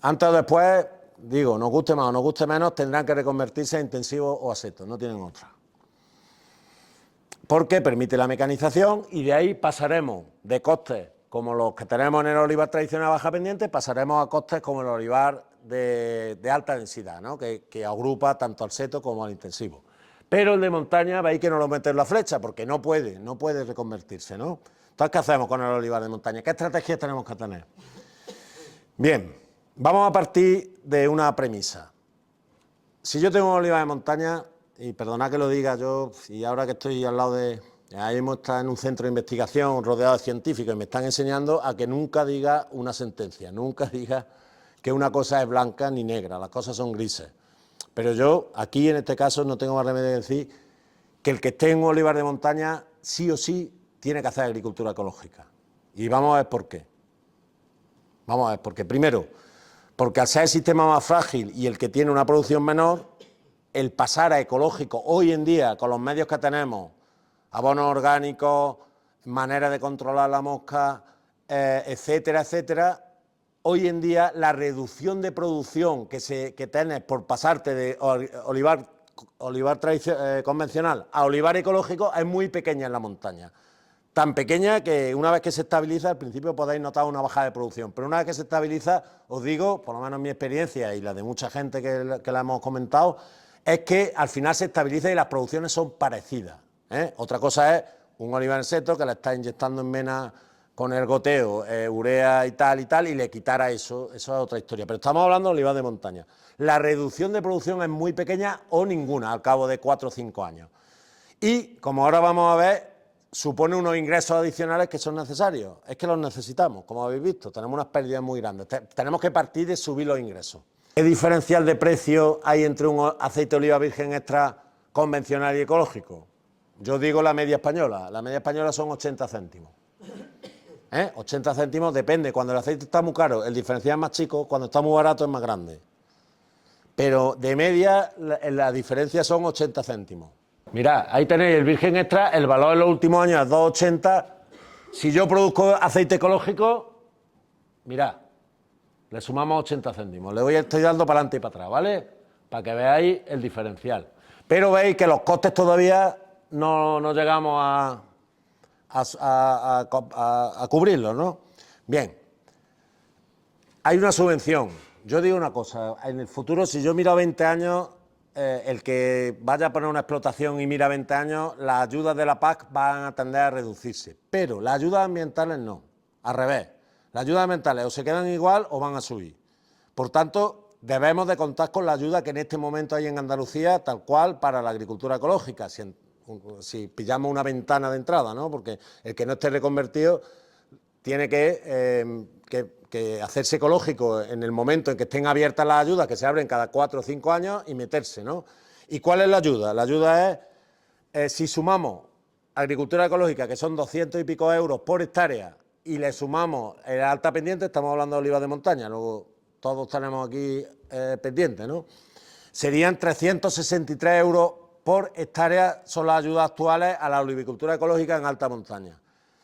Antes o después, digo, nos guste más o nos guste menos, tendrán que reconvertirse a intensivos o a setos, no tienen otra. Porque permite la mecanización y de ahí pasaremos de costes como los que tenemos en el olivar tradicional baja pendiente, pasaremos a costes como el olivar de alta densidad, ¿no? que agrupa tanto al seto como al intensivo. Pero el de montaña veis que no lo mete en la flecha porque no puede reconvertirse, ¿no? Entonces, ¿qué hacemos con el olivar de montaña? ¿Qué estrategias tenemos que tener? Bien, vamos a partir de una premisa. Si yo tengo un olivar de montaña, y perdonad que lo diga yo, y ahora que estoy al lado de... Ahí hemos estado en un centro de investigación rodeado de científicos y me están enseñando a que nunca diga una sentencia, nunca diga que una cosa es blanca ni negra, las cosas son grises. Pero yo, aquí en este caso, no tengo más remedio que decir que el que esté en un olivar de montaña, sí o sí, tiene que hacer agricultura ecológica. Y vamos a ver por qué. Vamos a ver por qué. Primero, porque al ser el sistema más frágil y el que tiene una producción menor, el pasar a ecológico hoy en día, con los medios que tenemos, abonos orgánicos, manera de controlar la mosca, etcétera, etcétera, hoy en día la reducción de producción que tienes por pasarte de olivar convencional a olivar ecológico es muy pequeña en la montaña. Tan pequeña que una vez que se estabiliza, al principio podéis notar una bajada de producción, pero una vez que se estabiliza, os digo, por lo menos mi experiencia y la de mucha gente que la hemos comentado, es que al final se estabiliza y las producciones son parecidas, ¿eh? Otra cosa es un olivar en seto que le está inyectando en vena con el goteo, urea y tal, y le quitara eso es otra historia. Pero estamos hablando de olivar de montaña. La reducción de producción es muy pequeña o ninguna al cabo de 4 o 5 años. Y, como ahora vamos a ver, supone unos ingresos adicionales que son necesarios. Es que los necesitamos, como habéis visto, tenemos unas pérdidas muy grandes. Tenemos que partir de subir los ingresos. ¿Qué diferencial de precio hay entre un aceite de oliva virgen extra convencional y ecológico? Yo digo la media española. La media española son 80 céntimos. 80 céntimos depende. Cuando el aceite está muy caro, el diferencial es más chico. Cuando está muy barato, es más grande. Pero de media, la diferencia son 80 céntimos. Mirad, ahí tenéis el virgen extra. El valor en los últimos años es 2,80. Si yo produzco aceite ecológico, mirad, le sumamos 80 céntimos. Estoy dando para adelante y para atrás, ¿vale? Para que veáis el diferencial. Pero veis que los costes todavía no llegamos a cubrirlos, ¿no? Bien. Hay una subvención. Yo digo una cosa. En el futuro, si yo miro a 20 años, el que vaya a poner una explotación y mira 20 años, las ayudas de la PAC van a tender a reducirse. Pero las ayudas ambientales no. Al revés. Las ayudas ambientales o se quedan igual o van a subir. Por tanto, debemos de contar con la ayuda que en este momento hay en Andalucía, tal cual, para la agricultura ecológica, si pillamos una ventana de entrada, ¿no? Porque el que no esté reconvertido tiene que hacerse ecológico en el momento en que estén abiertas las ayudas, que se abren cada 4 o 5 años, y meterse, ¿no? ¿Y cuál es la ayuda? La ayuda es, si sumamos agricultura ecológica, que son 200 y pico euros por hectárea, y le sumamos el alta pendiente, estamos hablando de olivar de montaña, luego todos tenemos aquí pendiente, ¿no? Serían 363 euros por hectárea, son las ayudas actuales a la olivicultura ecológica en alta montaña.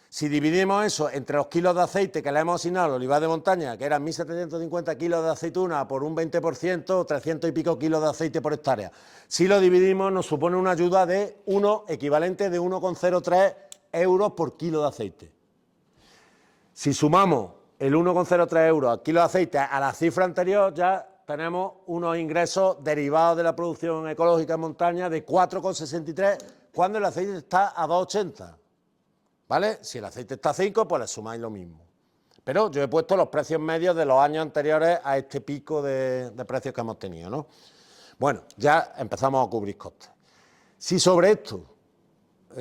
Si dividimos eso entre los kilos de aceite que le hemos asignado al olivar de montaña, que eran 1.750 kilos de aceituna por un 20%, 300 y pico kilos de aceite por hectárea, si lo dividimos nos supone una ayuda de equivalente de 1,03 euros por kilo de aceite. Si sumamos el 1,03 euros al kilo de aceite a la cifra anterior, ya tenemos unos ingresos derivados de la producción ecológica en montaña de 4,63 cuando el aceite está a 2,80. ¿Vale? Si el aceite está a 5, pues le sumáis lo mismo. Pero yo he puesto los precios medios de los años anteriores a este pico de precios que hemos tenido, ¿no? Bueno, ya empezamos a cubrir costes. Si sobre esto,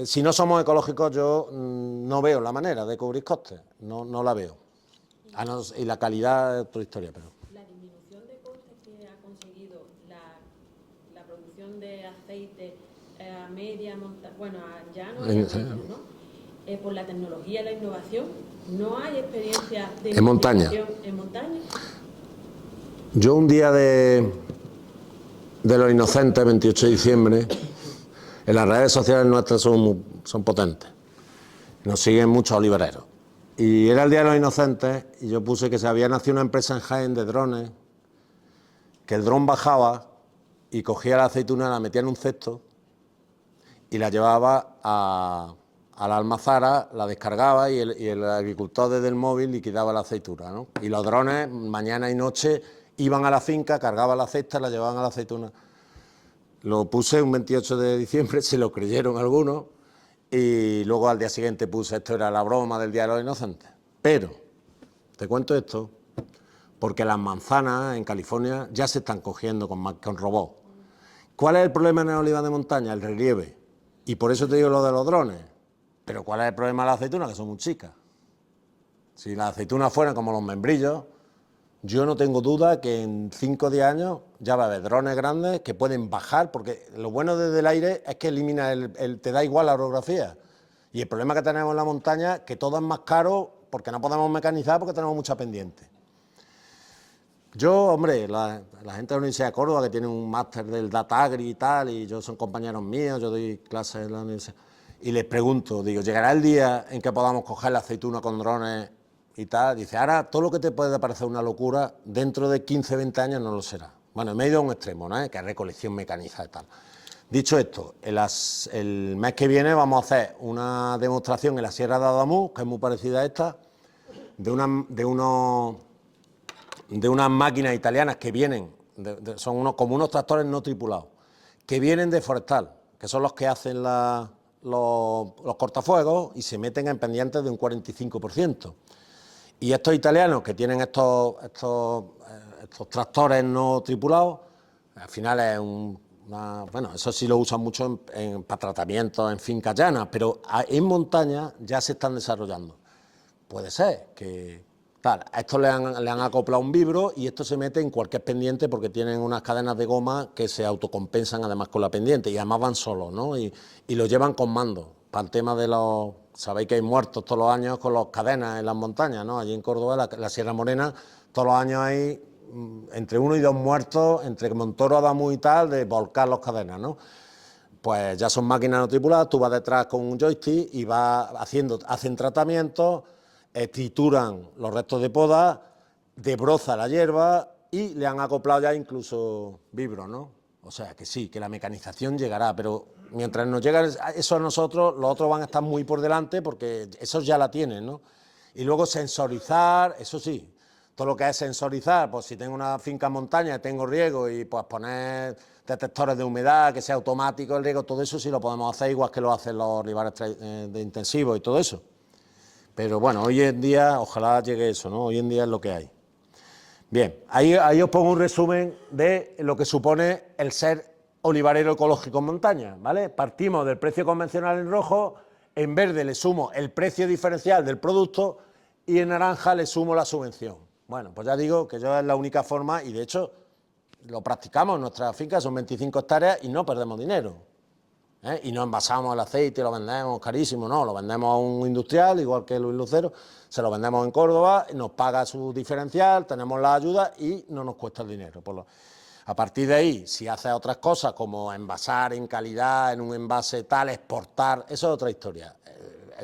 si no somos ecológicos, yo no veo la manera de cubrir costes, no la veo. Y la calidad es otra historia, pero... La disminución de costes que ha conseguido la producción de aceite a media montaña, bueno, ya no es ¿no? Por la tecnología y la innovación, ¿no hay experiencia de en montaña? En montaña. Yo un día de los Inocentes, 28 de diciembre, en las redes sociales nuestras son potentes, nos siguen muchos olivareros. Y era el Día de los Inocentes y yo puse que se había nacido una empresa en Jaén de drones, que el dron bajaba y cogía la aceituna, la metía en un cesto y la llevaba a la almazara, la descargaba y el agricultor desde el móvil liquidaba la aceituna, ¿no? Y los drones mañana y noche iban a la finca, cargaban la cesta, la llevaban a la aceituna. Lo puse un 28 de diciembre, se lo creyeron algunos, y luego al día siguiente puse esto era la broma del Día de los Inocentes. Pero, te cuento esto, porque las manzanas en California ya se están cogiendo con robots. ¿Cuál es el problema en el olivar de montaña? El relieve. Y por eso te digo lo de los drones. Pero ¿cuál es el problema de las aceitunas? Que son muy chicas. Si las aceitunas fueran como los membrillos, yo no tengo duda que en 5 o 10 años ya va a haber drones grandes que pueden bajar, porque lo bueno desde el aire es que elimina te da igual la orografía. Y el problema que tenemos en la montaña es que todo es más caro porque no podemos mecanizar porque tenemos mucha pendiente. Yo, hombre, la gente de la Universidad de Córdoba que tiene un máster del Data Agri y tal, y yo son compañeros míos, yo doy clases en la universidad, y les pregunto, digo, ¿llegará el día en que podamos coger la aceituna con drones y tal? Dice, ahora todo lo que te puede parecer una locura, dentro de 15, 20 años no lo será. Bueno, me he ido a un extremo, ¿no? Que es recolección mecanizada y tal. Dicho esto, el mes que viene vamos a hacer una demostración en la Sierra de Adamuz, que es muy parecida a esta, de unas máquinas italianas que vienen, son como unos tractores no tripulados, que vienen de Forestal, que son los que hacen los cortafuegos y se meten en pendientes de un 45%. Y estos italianos que tienen estos tractores no tripulados, al final es bueno, eso sí lo usan mucho para tratamientos en fincas llanas, pero en montaña ya se están desarrollando. Puede ser que tal, a estos le han acoplado un vibro y esto se mete en cualquier pendiente porque tienen unas cadenas de goma que se autocompensan además con la pendiente y además van solos, ¿no? Y lo llevan con mando para el tema de los... Sabéis que hay muertos todos los años con las cadenas en las montañas, ¿no? Allí en Córdoba, la Sierra Morena, todos los años hay entre 1 y 2 muertos, entre Montoro, Adamuz y tal, de volcar las cadenas, ¿no? Pues ya son máquinas no tripuladas, tú vas detrás con un joystick y hacen tratamientos, trituran los restos de poda, desbroza la hierba y le han acoplado ya incluso vibros, ¿no? O sea que sí, que la mecanización llegará, pero mientras nos llega eso a nosotros, los otros van a estar muy por delante porque esos ya la tienen, ¿no? Y luego sensorizar, eso sí, todo lo que es sensorizar, pues si tengo una finca en montaña, tengo riego y pues poner detectores de humedad, que sea automático el riego, todo eso sí lo podemos hacer igual que lo hacen los olivares de intensivos y todo eso. Pero bueno, hoy en día, ojalá llegue eso, ¿no? Hoy en día es lo que hay. Bien, ahí os pongo un resumen de lo que supone el ser olivarero ecológico en montaña, ¿vale? Partimos del precio convencional en rojo, en verde le sumo el precio diferencial del producto y en naranja le sumo la subvención. Bueno, pues ya digo que yo es la única forma y de hecho lo practicamos en nuestras fincas, son 25 hectáreas y no perdemos dinero. Y no envasamos el aceite y lo vendemos carísimo, no, lo vendemos a un industrial, igual que Luis Lucero, se lo vendemos en Córdoba, nos paga su diferencial, tenemos la ayuda y no nos cuesta el dinero. A partir de ahí, si haces otras cosas como envasar en calidad, en un envase tal, exportar, eso es otra historia.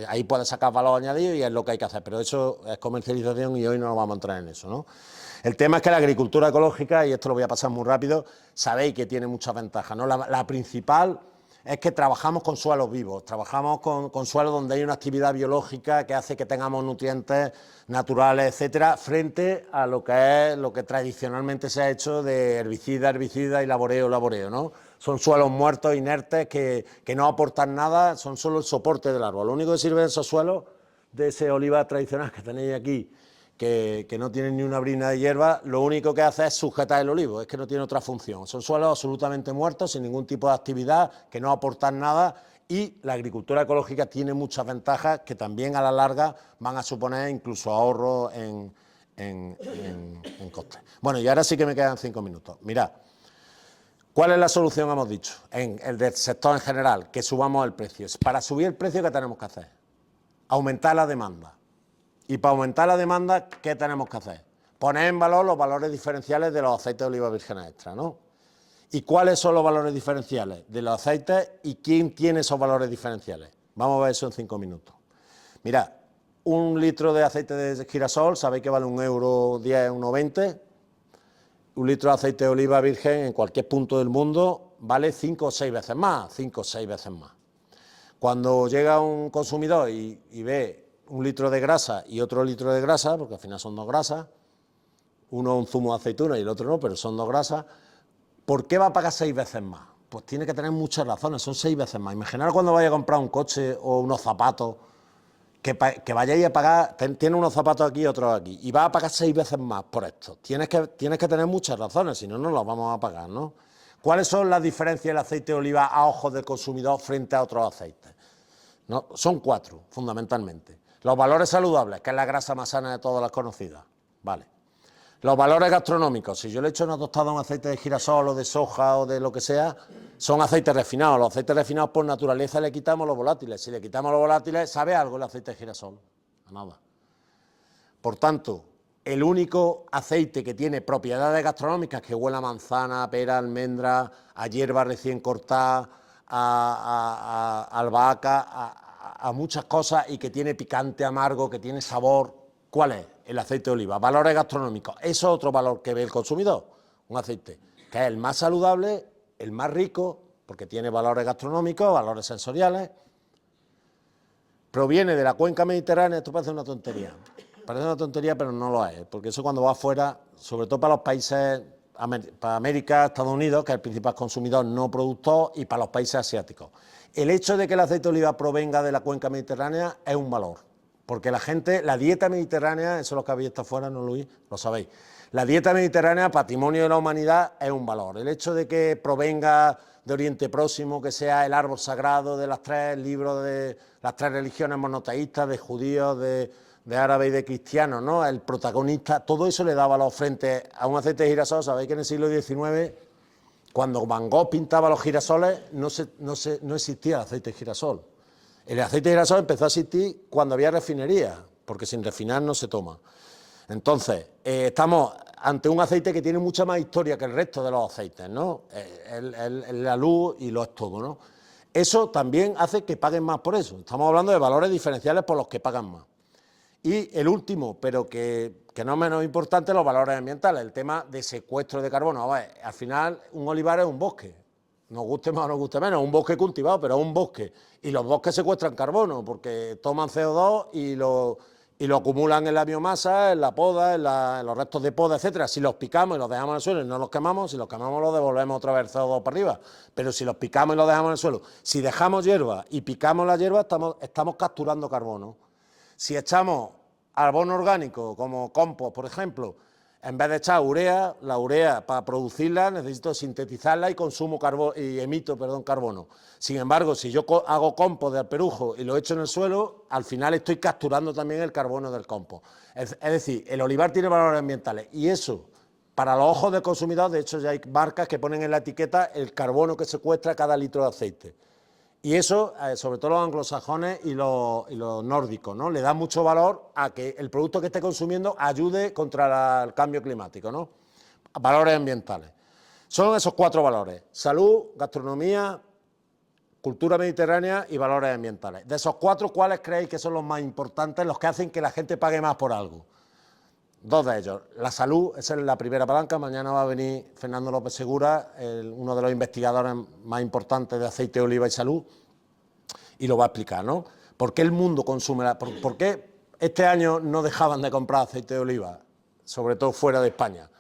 Ahí puedes sacar valor añadido y es lo que hay que hacer, pero eso es comercialización y hoy no nos vamos a entrar en eso, ¿no? El tema es que la agricultura ecológica, y esto lo voy a pasar muy rápido, sabéis que tiene muchas ventajas, ¿no? La principal es que trabajamos con suelos vivos, trabajamos con suelos donde hay una actividad biológica que hace que tengamos nutrientes naturales, etcétera, frente a lo que tradicionalmente se ha hecho de herbicida y laboreo, ¿no? Son suelos muertos, inertes, que no aportan nada, son solo el soporte del árbol. Lo único que sirve de esos suelos, de ese olivar tradicional que tenéis aquí, que no tienen ni una brina de hierba, lo único que hace es sujetar el olivo, es que no tiene otra función. Son suelos absolutamente muertos, sin ningún tipo de actividad, que no aportan nada, y la agricultura ecológica tiene muchas ventajas que también a la larga van a suponer incluso ahorros en costes. Bueno, y ahora sí que me quedan 5 minutos. Mirad, ¿cuál es la solución, hemos dicho, en el del sector en general? Que subamos el precio. Para subir el precio, ¿qué tenemos que hacer? Aumentar la demanda. Y para aumentar la demanda, ¿qué tenemos que hacer? Poner en valor los valores diferenciales de los aceites de oliva vírgenes extra, ¿no? ¿Y cuáles son los valores diferenciales de los aceites y quién tiene esos valores diferenciales? Vamos a ver eso en 5 minutos. Mirad, 1 litro de aceite de girasol, sabéis que vale 1,10 €, 1,20 €. 1 litro de aceite de oliva virgen en cualquier punto del mundo vale 5 o 6 veces más, 5 o 6 veces más. Cuando llega un consumidor y ve 1 litro de grasa y otro litro de grasa, porque al final son 2 grasas, uno un zumo de aceituna y el otro no, pero son 2 grasas, ¿por qué va a pagar 6 veces más? Pues tiene que tener muchas razones, son 6 veces más. Imaginar cuando vaya a comprar un coche o unos zapatos, que vayáis a pagar, tiene unos zapatos aquí y otros aquí, y va a pagar 6 veces más por esto. Tienes que tener muchas razones, si no, no los vamos a pagar, ¿no? ¿Cuáles son las diferencias del aceite de oliva a ojos del consumidor frente a otros aceites? No, son 4, fundamentalmente. Los valores saludables, que es la grasa más sana de todas las conocidas, vale. Los valores gastronómicos, si yo le echo una tostada a un aceite de girasol o de soja o de lo que sea, son aceites refinados. Los aceites refinados por naturaleza le quitamos los volátiles. Si le quitamos los volátiles, ¿sabe algo el aceite de girasol? A nada. Por tanto, el único aceite que tiene propiedades gastronómicas, que huele a manzana, a pera, almendra, a hierba recién cortada, a albahaca, a muchas cosas, y que tiene picante, amargo, que tiene sabor, ¿cuál es? El aceite de oliva. Valores gastronómicos. Eso es otro valor que ve el consumidor. Un aceite que es el más saludable, el más rico, porque tiene valores gastronómicos, valores sensoriales. Proviene de la cuenca mediterránea. Esto parece una tontería. Parece una tontería, pero no lo es, porque eso cuando va afuera, sobre todo para los países, para América, Estados Unidos, que es el principal consumidor no productor, y para los países asiáticos. El hecho de que el aceite de oliva provenga de la cuenca mediterránea es un valor, porque la gente, la dieta mediterránea, eso lo que habéis estado afuera, ¿no, Luis? Lo sabéis. La dieta mediterránea, patrimonio de la humanidad, es un valor. El hecho de que provenga de Oriente Próximo, que sea el árbol sagrado de los 3 libros de las 3 religiones monoteístas, de judíos, de árabes y de cristianos, ¿no? El protagonista, todo eso le da valor frente a un aceite de girasol. Sabéis que en el siglo XIX, cuando Van Gogh pintaba los girasoles, no existía el aceite de girasol. El aceite de girasol empezó a existir cuando había refinería, porque sin refinar no se toma. Entonces, estamos ante un aceite que tiene mucha más historia que el resto de los aceites, ¿no? La luz y lo es todo, ¿no? Eso también hace que paguen más por eso. Estamos hablando de valores diferenciales por los que pagan más. Y el último, pero que no menos importante, los valores ambientales, el tema de secuestro de carbono. A ver, al final, un olivar es un bosque, nos guste más o nos guste menos, un bosque cultivado, pero es un bosque. Y los bosques secuestran carbono, porque toman CO2 y lo acumulan en la biomasa, en la poda, en los restos de poda, etcétera. Si los picamos y los dejamos en el suelo y no los quemamos, si los quemamos los devolvemos otra vez CO2 para arriba. Pero si los picamos y los dejamos en el suelo, si dejamos hierba y picamos la hierba, estamos capturando carbono. Si echamos abono orgánico, como compost, por ejemplo, en vez de echar urea, la urea para producirla necesito sintetizarla y consumo y emito carbono. Sin embargo, si yo hago compost de alperujo y lo echo en el suelo, al final estoy capturando también el carbono del compost. Es decir, el olivar tiene valores ambientales y eso, para los ojos del consumidor, de hecho ya hay marcas que ponen en la etiqueta el carbono que secuestra cada litro de aceite. Y eso, sobre todo los anglosajones y los nórdicos, ¿no? Le da mucho valor a que el producto que esté consumiendo ayude contra el cambio climático, ¿no? Valores ambientales. Son esos 4 valores: salud, gastronomía, cultura mediterránea y valores ambientales. De esos 4, ¿cuáles creéis que son los más importantes, los que hacen que la gente pague más por algo? 2 de ellos. La salud, esa es la primera palanca. Mañana va a venir Fernando López Segura, uno de los investigadores más importantes de aceite de oliva y salud, y lo va a explicar, ¿no? ¿Por qué el mundo consume por qué este año no dejaban de comprar aceite de oliva, sobre todo fuera de España?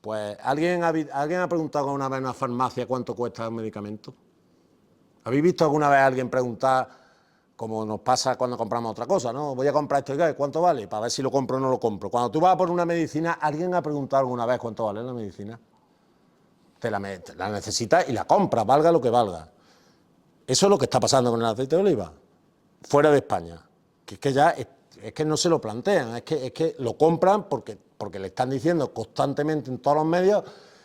Pues, ¿alguien ha preguntado alguna vez en una farmacia cuánto cuesta un medicamento? ¿Habéis visto alguna vez a alguien preguntar como nos pasa cuando compramos otra cosa, ¿no? Voy a comprar esto, ¿y cuánto vale? Para ver si lo compro o no lo compro. Cuando tú vas a por una medicina, ¿alguien ha preguntado alguna vez cuánto vale la medicina? Te la necesitas y la compras, valga lo que valga. Eso es lo que está pasando con el aceite de oliva, fuera de España. Que es que ya es que no se lo plantean, es que lo compran porque le están diciendo constantemente en todos los medios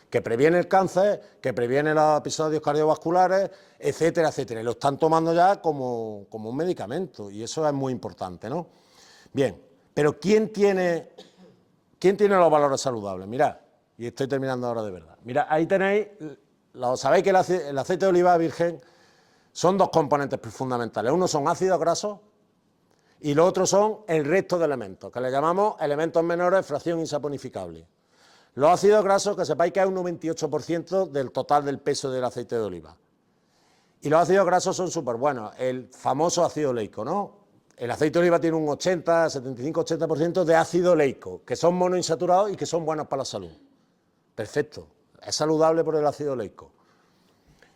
que previene el cáncer, que previene los episodios cardiovasculares, etcétera, etcétera. Y lo están tomando ya como un medicamento, y eso es muy importante, ¿no? Bien, pero ¿quién tiene los valores saludables? Mirad, y estoy terminando ahora de verdad. Mirad, ahí tenéis, sabéis que el aceite de oliva virgen son dos componentes fundamentales. Uno son ácidos grasos y los otros son el resto de elementos, que le llamamos elementos menores, fracción insaponificable. Los ácidos grasos, que sepáis que es un 98% del total del peso del aceite de oliva. Y los ácidos grasos son súper buenos. El famoso ácido oleico, ¿no? El aceite de oliva tiene un 75-80% de ácido oleico, que son monoinsaturados y que son buenos para la salud. Perfecto. Es saludable por el ácido oleico.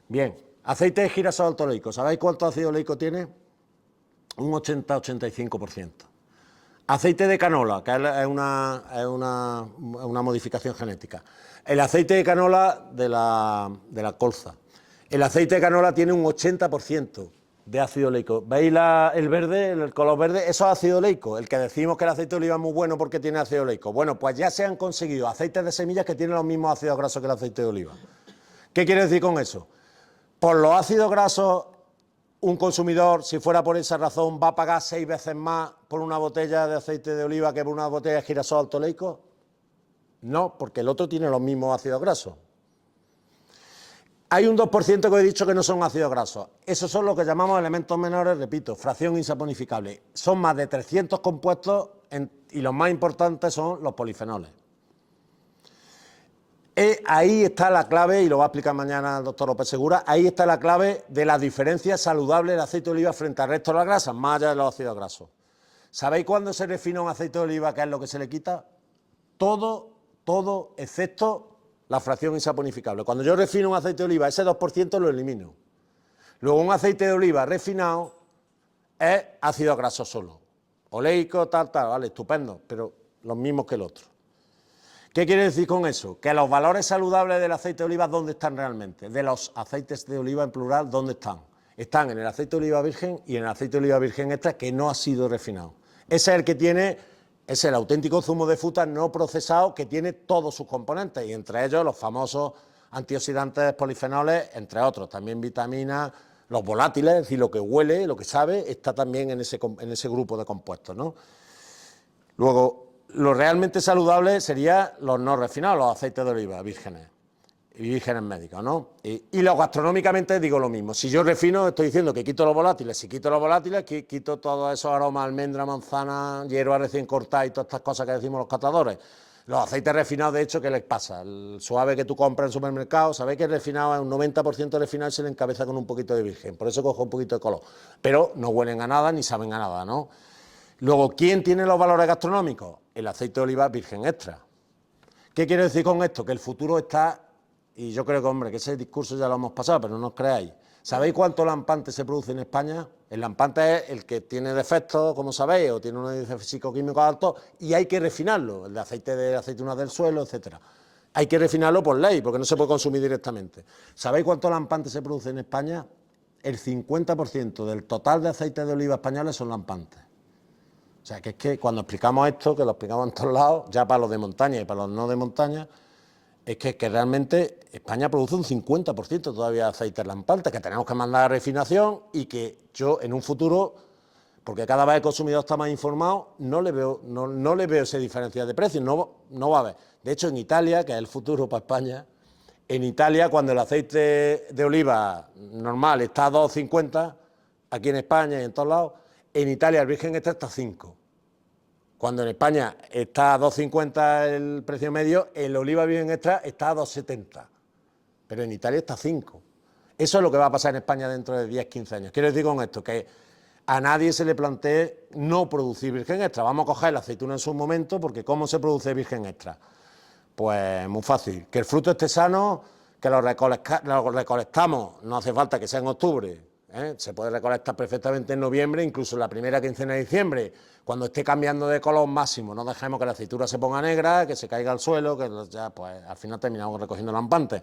Bien, aceite de girasol alto oleico. ¿Sabéis cuánto ácido oleico tiene? Un 80-85%. Aceite de canola, que es una modificación genética. El aceite de canola de la colza. El aceite de canola tiene un 80% de ácido oleico. ¿Veis el verde, el color verde? Eso es ácido oleico. El que decimos que el aceite de oliva es muy bueno porque tiene ácido oleico. Bueno, pues ya se han conseguido aceites de semillas que tienen los mismos ácidos grasos que el aceite de oliva. ¿Qué quiere decir con eso? Por los ácidos grasos, un consumidor, si fuera por esa razón, va a pagar 6 veces más por una botella de aceite de oliva que por una botella de girasol alto oleico. No, porque el otro tiene los mismos ácidos grasos. Hay un 2% que he dicho que no son ácidos grasos. Esos son lo que llamamos elementos menores, repito, fracción insaponificable. Son más de 300 compuestos y los más importantes son los polifenoles. Ahí está la clave, y lo va a explicar mañana el doctor López Segura, ahí está la clave de la diferencia saludable del aceite de oliva frente al resto de las grasas, más allá de los ácidos grasos. ¿Sabéis cuándo se refina un aceite de oliva qué es lo que se le quita? Todo, excepto la fracción insaponificable. Cuando yo refino un aceite de oliva, ese 2% lo elimino. Luego un aceite de oliva refinado es ácido graso solo. Oleico, tal, vale, estupendo, pero los mismos que el otro. ¿Qué quiere decir con eso? Que los valores saludables del aceite de oliva, ¿dónde están realmente? De los aceites de oliva en plural, ¿dónde están? Están en el aceite de oliva virgen y en el aceite de oliva virgen extra que no ha sido refinado. Ese es el que tiene, es el auténtico zumo de fruta no procesado que tiene todos sus componentes y entre ellos los famosos antioxidantes polifenoles, entre otros, también vitaminas, los volátiles, es decir, lo que huele, lo que sabe, está también en ese grupo de compuestos, ¿no? Luego, lo realmente saludable serían los no refinados, los aceites de oliva vírgenes y vírgenes médicos, ¿no? Y los gastronómicamente digo lo mismo. Si yo refino, estoy diciendo que quito los volátiles. Si quito los volátiles, quito todos esos aromas, almendra, manzana, hierba recién cortada y todas estas cosas que decimos los catadores. Los aceites refinados, de hecho, ¿qué les pasa? El suave que tú compras en el supermercado, sabéis que el refinado es un 90% refinado y se le encabeza con un poquito de virgen. Por eso coge un poquito de color. Pero no huelen a nada ni saben a nada, ¿no? Luego, ¿quién tiene los valores gastronómicos? El aceite de oliva virgen extra. ¿Qué quiero decir con esto? Que el futuro está, y yo creo que, hombre, que ese discurso ya lo hemos pasado, pero no os creáis. ¿Sabéis cuánto lampante se produce en España? El lampante es el que tiene defectos, como sabéis, o tiene un índice físico-químico alto, y hay que refinarlo, el de aceitunas del suelo, etcétera. Hay que refinarlo por ley, porque no se puede consumir directamente. ¿Sabéis cuánto lampante se produce en España? El 50% del total de aceites de oliva españoles son lampantes. O sea, que es que cuando explicamos esto, que lo explicamos en todos lados, ya para los de montaña y para los no de montaña, es que realmente España produce un 50% todavía de aceites lampantes, que tenemos que mandar a refinación y que yo en un futuro, porque cada vez el consumidor está más informado, no le veo esa diferencia de precios, no va a haber. De hecho, en Italia, que es el futuro para España, en Italia, cuando el aceite de oliva normal está a 2,50, aquí en España y en todos lados, en Italia el virgen extra está a 5. Cuando en España está a 2,50 el precio medio, el oliva virgen extra está a 2,70. Pero en Italia está a 5. Eso es lo que va a pasar en España dentro de 10, 15 años. Quiero decir con esto que a nadie se le plantee no producir virgen extra. Vamos a coger la aceituna en su momento, porque ¿cómo se produce virgen extra? Pues muy fácil. Que el fruto esté sano, que lo recolectamos, no hace falta que sea en octubre, Se puede recolectar perfectamente en noviembre, incluso en la primera quincena de diciembre, cuando esté cambiando de color máximo. No dejemos que la aceituna se ponga negra, que se caiga al suelo, que ya pues al final terminamos recogiendo lampantes.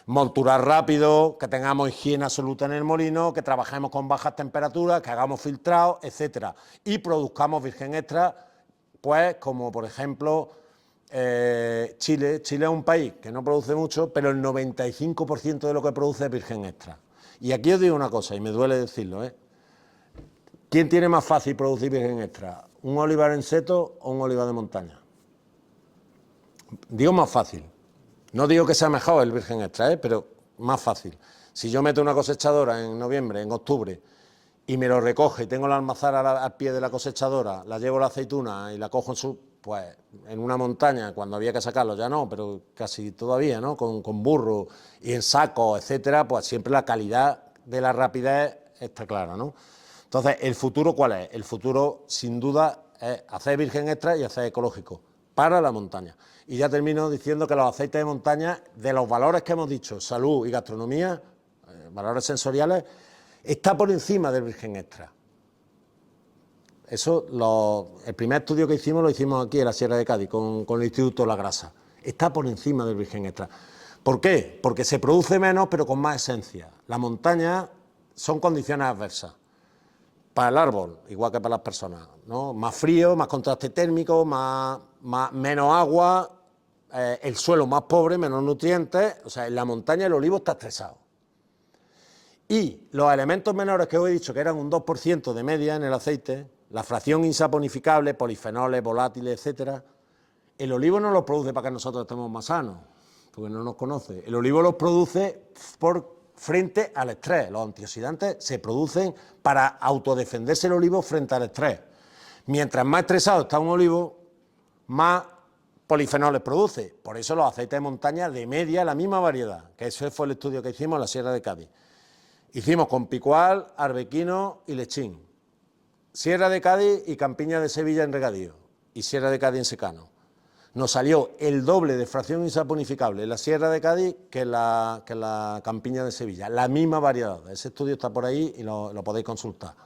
Molturar rápido, que tengamos higiene absoluta en el molino, que trabajemos con bajas temperaturas, que hagamos filtrados, etcétera. Y produzcamos virgen extra, pues como por ejemplo Chile. Chile es un país que no produce mucho, pero el 95% de lo que produce es virgen extra. Y aquí os digo una cosa, y me duele decirlo, ¿quién tiene más fácil producir virgen extra? ¿Un olivar en seto o un olivar de montaña? Digo más fácil. No digo que sea mejor el virgen extra, pero más fácil. Si yo meto una cosechadora en noviembre, en octubre, y me lo recoge y tengo la almazara al pie de la cosechadora, la llevo la aceituna y la cojo pues en una montaña, cuando había que sacarlo, ya no, pero casi todavía, ¿no? Con burro y en saco, etcétera, pues siempre la calidad de la rapidez está clara, ¿no? Entonces, ¿el futuro cuál es? El futuro, sin duda, es hacer virgen extra y hacer ecológico para la montaña. Y ya termino diciendo que los aceites de montaña, de los valores que hemos dicho, salud y gastronomía, valores sensoriales, está por encima del virgen extra. Eso, el primer estudio que hicimos lo hicimos aquí en la Sierra de Cádiz con el Instituto La Grasa. Está por encima del virgen extra. ¿Por qué? Porque se produce menos pero con más esencia. La montaña son condiciones adversas. Para el árbol, igual que para las personas, ¿no? Más frío, más contraste térmico, menos agua, el suelo más pobre, menos nutrientes. O sea, en la montaña el olivo está estresado. Y los elementos menores que os he dicho, que eran un 2% de media en el aceite, la fracción insaponificable, polifenoles, volátiles, etcétera, el olivo no los produce para que nosotros estemos más sanos, porque no nos conoce. El olivo los produce frente al estrés. Los antioxidantes se producen para autodefenderse el olivo frente al estrés. Mientras más estresado está un olivo, más polifenoles produce. Por eso los aceites de montaña de media, la misma variedad, que ese fue el estudio que hicimos en la Sierra de Cádiz. Hicimos con picual, arbequino y lechín. Sierra de Cádiz y campiña de Sevilla en regadío. Y Sierra de Cádiz en secano. Nos salió el doble de fracción insaponificable en la Sierra de Cádiz que la campiña de Sevilla. La misma variedad. Ese estudio está por ahí y lo podéis consultar.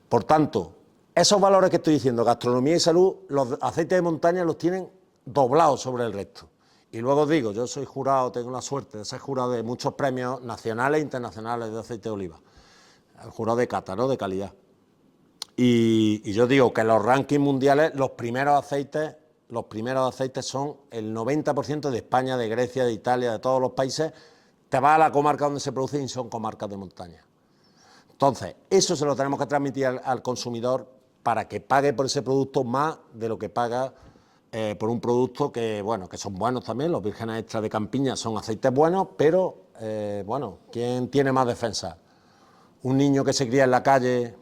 Por tanto, esos valores que estoy diciendo, gastronomía y salud, los aceites de montaña los tienen doblados sobre el resto. Y luego os digo, yo soy jurado, tengo la suerte de ser jurado de muchos premios nacionales e internacionales de aceite de oliva. El jurado de cata, ¿no? De calidad. Y yo digo que en los rankings mundiales los primeros aceites son el 90% de España, de Grecia, de Italia, de todos los países. Te vas a la comarca donde se producen y son comarcas de montaña. Entonces, eso se lo tenemos que transmitir al consumidor para que pague por ese producto más de lo que paga por un producto que, bueno, que son buenos también. Los vírgenes extra de campiña son aceites buenos, pero, bueno, ¿quién tiene más defensa? ¿Un niño que se cría en la calle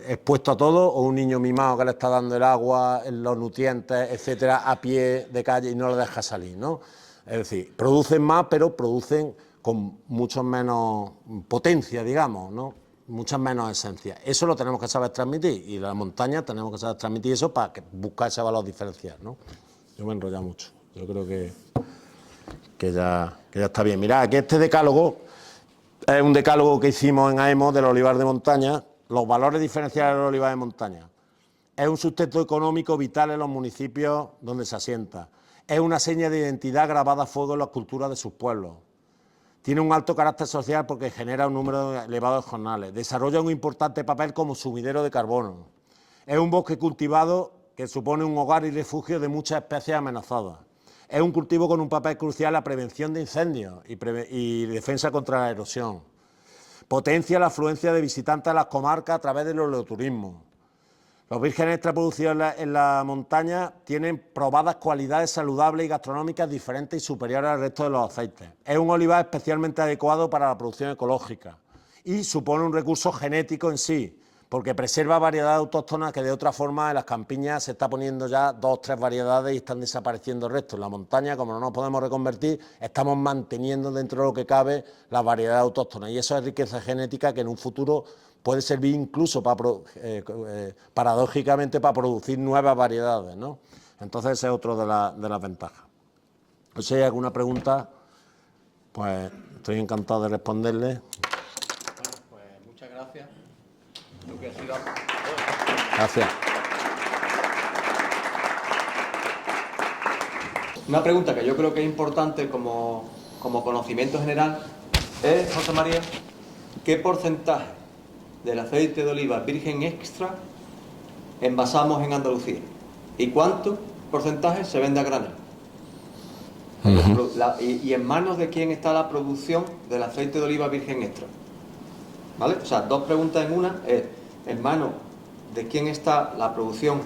expuesto a todo, o un niño mimado que le está dando el agua, los nutrientes, etcétera, a pie de calle y no le deja salir, ¿no? Es decir, producen más, pero producen con mucho menos potencia, digamos, ¿no? Muchas menos esencias. Eso lo tenemos que saber transmitir, y en la montaña tenemos que saber transmitir eso para buscar ese valor diferencial, ¿no? Yo me he enrollado mucho. Yo creo que ya está bien. Mirad, aquí este decálogo es un decálogo que hicimos en AEMO del olivar de montaña, los valores diferenciales del olivar de montaña. Es un sustento económico vital en los municipios donde se asienta. Es una seña de identidad grabada a fuego en las culturas de sus pueblos. Tiene un alto carácter social porque genera un número elevado de jornales. Desarrolla un importante papel como sumidero de carbono. Es un bosque cultivado que supone un hogar y refugio de muchas especies amenazadas. Es un cultivo con un papel crucial en la prevención de incendios y defensa contra la erosión. Potencia la afluencia de visitantes a las comarcas a través del oleoturismo. Los vírgenes extra producidos en la montaña tienen probadas cualidades saludables y gastronómicas diferentes y superiores al resto de los aceites. Es un olivar especialmente adecuado para la producción ecológica y supone un recurso genético en sí, porque preserva variedades autóctonas que de otra forma en las campiñas se está poniendo ya 2 o 3 variedades y están desapareciendo el resto. En la montaña, como no nos podemos reconvertir, estamos manteniendo dentro de lo que cabe las variedades autóctonas, y eso es riqueza genética que en un futuro puede servir incluso paradójicamente para producir nuevas variedades, ¿no? Entonces ese es otro de las ventajas. Si hay alguna pregunta, pues estoy encantado de responderle. Bueno, pues muchas gracias. Lo que ha sido... Gracias. Una pregunta que yo creo que es importante como conocimiento general es, José María, ¿qué porcentaje del aceite de oliva virgen extra envasamos en Andalucía? ¿Y cuánto porcentaje se vende a granel? ¿Y en manos de quién está la producción del aceite de oliva virgen extra? ¿Vale? O sea, dos preguntas en una es, ¿en manos de quién está la producción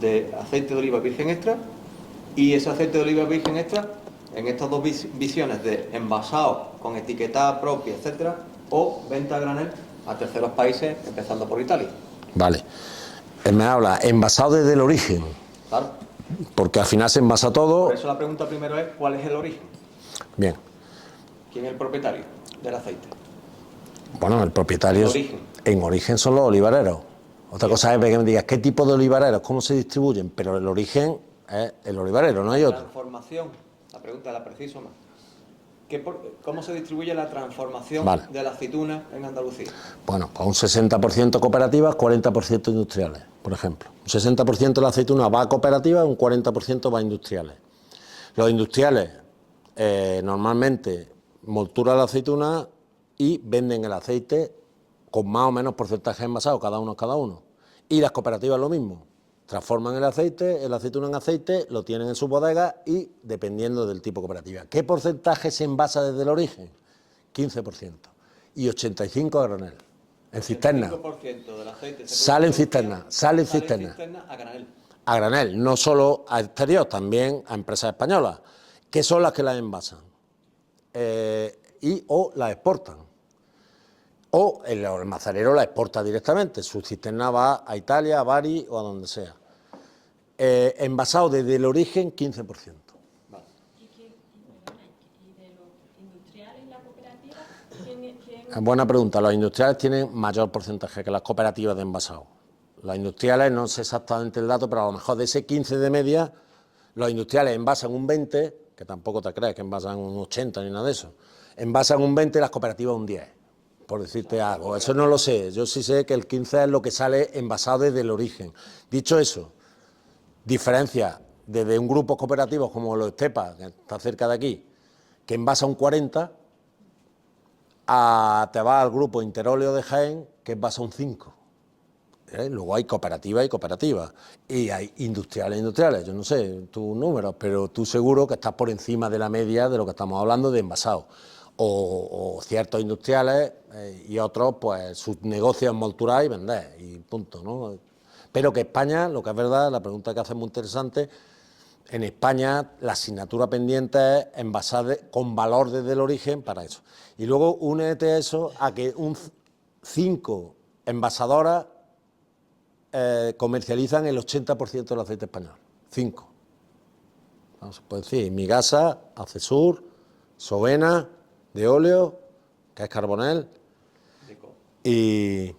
de aceite de oliva virgen extra? Y ese aceite de oliva virgen extra, en estas dos visiones de envasado con etiqueta propia, etcétera, o venta a granel a terceros países, empezando por Italia. Vale. Él me habla envasado desde el origen, Claro. porque al final se envasa todo. Por eso la pregunta primero es, ¿cuál es el origen? Bien. ¿Quién es el propietario del aceite? Bueno, el propietario en origen son los olivareros. Otra cosa es que me digas qué tipo de olivareros, cómo se distribuyen, pero el origen es el olivarero, no hay otro. Transformación, la pregunta la preciso más. ¿Cómo se distribuye la transformación de la aceituna en Andalucía? Bueno, pues un 60% cooperativas, 40% industriales, por ejemplo. Un 60% de la aceituna va a cooperativas, un 40% va a industriales. Los industriales normalmente molturan la aceituna y venden el aceite con más o menos porcentaje envasado, cada uno. Y las cooperativas lo mismo. Transforman el aceituna en aceite, lo tienen en sus bodegas y dependiendo del tipo de cooperativa. ¿Qué porcentaje se envasa desde el origen? 15%. Y 85% a granel. En cisterna. 5% del aceite sale en cisterna. Sale en cisterna. A granel. A granel, no solo a exterior, también a empresas españolas, que son las que las envasan. O las exportan. O el almacenero la exporta directamente. Su cisterna va a Italia, a Bari o a donde sea. Envasado desde el origen, 15%. Vale. ¿Y de los industriales y la cooperativa? ¿Quién? Buena pregunta. Los industriales tienen mayor porcentaje que las cooperativas de envasado. Los industriales, no sé exactamente el dato, pero a lo mejor de ese 15 de media, los industriales envasan un 20, que tampoco te crees que envasan un 80 ni nada de eso. Envasan un 20 y las cooperativas un 10. Por decirte algo, eso no lo sé, yo sí sé que el 15 es lo que sale envasado desde el origen. Dicho eso, diferencia desde un grupo cooperativo como los Estepa, que está cerca de aquí, que envasa un 40, te va al grupo Interóleo de Jaén, que envasa un 5. Luego hay cooperativas y cooperativas, y hay industriales, yo no sé tus números, pero tú seguro que estás por encima de la media de lo que estamos hablando de envasado. O ciertos industriales y otros, pues sus negocios es molturar y vender, y punto, ¿no? Pero que España, lo que es verdad, la pregunta que hace es muy interesante, en España la asignatura pendiente es envasar con valor desde el origen para eso. Y luego únete a eso a que 5 envasadoras comercializan el 80% del aceite español. 5. Vamos a poder decir, Migasa, Acesur, Sovena, de óleo, que es Carbonel, y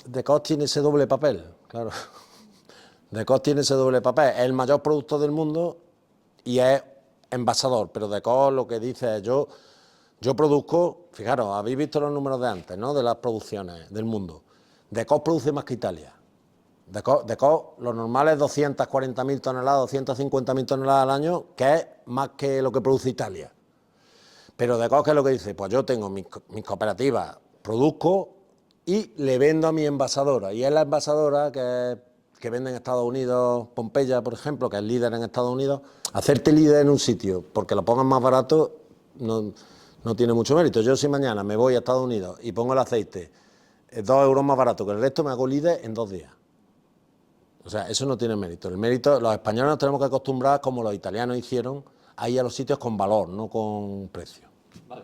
Decos tiene ese doble papel, claro. Decos tiene ese doble papel, es el mayor productor del mundo y es envasador, pero Decos lo que dice es yo produzco, fijaros, habéis visto los números de antes, ¿no?, de las producciones del mundo. Decos produce más que Italia. Decos, lo normal es 240.000 toneladas, 250.000 toneladas al año, que es más que lo que produce Italia. Pero Decos, ¿qué es lo que dice? Pues yo tengo mis cooperativas, produzco y le vendo a mi envasadora. Y es la envasadora que vende en Estados Unidos, Pompeya, por ejemplo, que es líder en Estados Unidos. Hacerte líder en un sitio porque lo pongan más barato no tiene mucho mérito. Yo si mañana me voy a Estados Unidos y pongo el aceite 2 euros más barato que el resto, me hago líder en 2 días. O sea, eso no tiene mérito. El mérito, los españoles nos tenemos que acostumbrar, como los italianos hicieron, a ir a los sitios con valor, no con precio. Vale.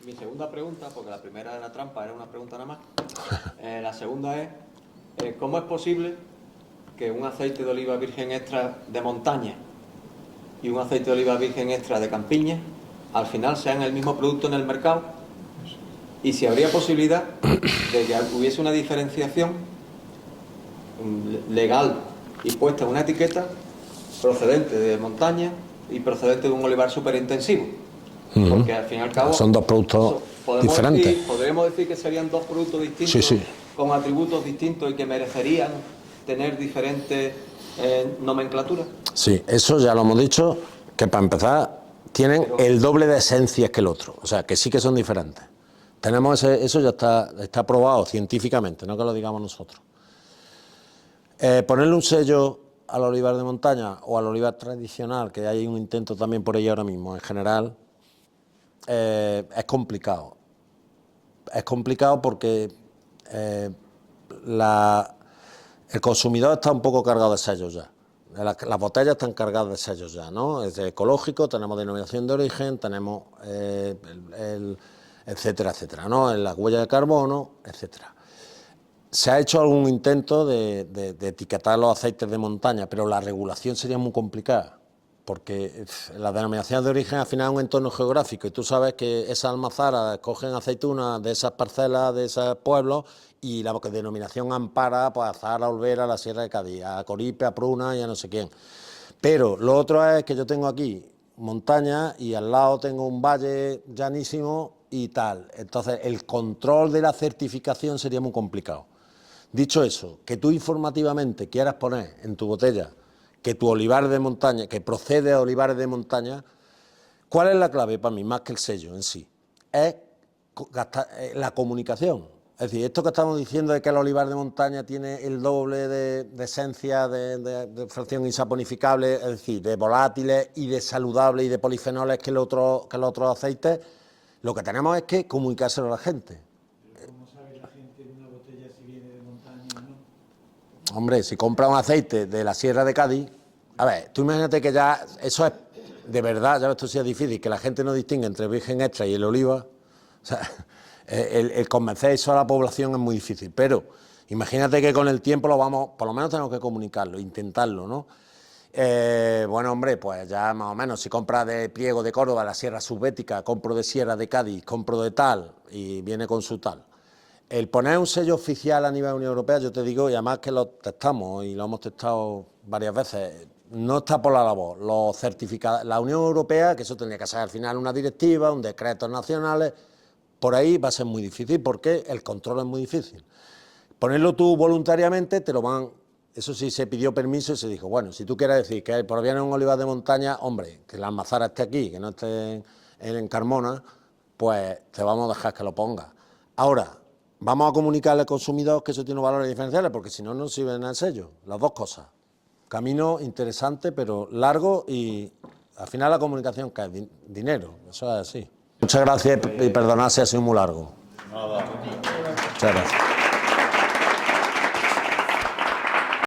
Mi segunda pregunta, porque la primera de la trampa era una pregunta nada más, la segunda es, ¿cómo es posible que un aceite de oliva virgen extra de montaña y un aceite de oliva virgen extra de campiña al final sean el mismo producto en el mercado? Y si habría posibilidad de que hubiese una diferenciación legal y puesta una etiqueta procedente de montaña y procedente de un olivar superintensivo. Porque al fin y al cabo son dos productos diferentes. ¿Podríamos decir que serían dos productos distintos, Sí. con atributos distintos y que merecerían tener diferentes nomenclaturas? Sí, eso ya lo hemos dicho, que para empezar tienen el doble de esencias que el otro, o sea, que sí que son diferentes. Tenemos eso ya está probado científicamente, no que lo digamos nosotros. Ponerle un sello al olivar de montaña o al olivar tradicional, que hay un intento también por ello ahora mismo, en general, es complicado. Es complicado porque el consumidor está un poco cargado de sellos ya. Las botellas están cargadas de sellos ya, ¿no? Es de ecológico, tenemos denominación de origen, tenemos etcétera, etcétera, ¿no? En las huellas de carbono, etcétera. Se ha hecho algún intento de etiquetar los aceites de montaña, pero la regulación sería muy complicada, porque la denominación de origen al final es un entorno geográfico y tú sabes que esas almazaras cogen aceitunas de esas parcelas, de esos pueblos, y la denominación ampara pues, a Zahara, Olvera, a la Sierra de Cádiz, a Coripe, a Pruna y a no sé quién. Pero lo otro es que yo tengo aquí montaña y al lado tengo un valle llanísimo y tal. Entonces el control de la certificación sería muy complicado. Dicho eso, que tú informativamente quieras poner en tu botella que tu olivar de montaña, que procede a olivares de montaña, ¿cuál es la clave para mí, más que el sello en sí? Es la comunicación. Es decir, esto que estamos diciendo de que el olivar de montaña tiene el doble de esencia, de fracción insaponificable, es decir, de volátiles y de saludables y de polifenoles que los otros aceites, lo que tenemos es que comunicárselo a la gente. ¿Cómo sabe la gente de una botella si viene de montaña o no? Hombre, si compra un aceite de la Sierra de Cádiz, a ver, tú imagínate que ya eso es, de verdad, ya esto sí es difícil, que la gente no distingue entre virgen extra y el oliva, o sea, el convencer eso a la población es muy difícil, pero imagínate que con el tiempo lo vamos, por lo menos tenemos que comunicarlo, intentarlo, ¿no? Bueno, hombre, pues ya más o menos, si compras de Priego de Córdoba, la Sierra Subbética, compro de Sierra de Cádiz, compro de tal, y viene con su tal. El poner un sello oficial a nivel Unión Europea, yo te digo, y además que lo testamos, y lo hemos testado varias veces, no está por la labor. Los certificados, la Unión Europea, que eso tendría que ser al final una directiva, un decreto nacionales, por ahí va a ser muy difícil, porque el control es muy difícil. Ponerlo tú voluntariamente, te lo van... Eso sí, se pidió permiso y se dijo, bueno, si tú quieres decir que proviene un olivar de montaña, hombre, que la almazara esté aquí, que no esté en Carmona, pues te vamos a dejar que lo pongas. Ahora, vamos a comunicarle al consumidor que eso tiene valores diferenciales, porque si no, no sirven al sello. Las dos cosas. Camino interesante, pero largo, y al final la comunicación que es dinero. Eso es así. Muchas gracias y perdonad si ha sido muy largo. Muchas gracias.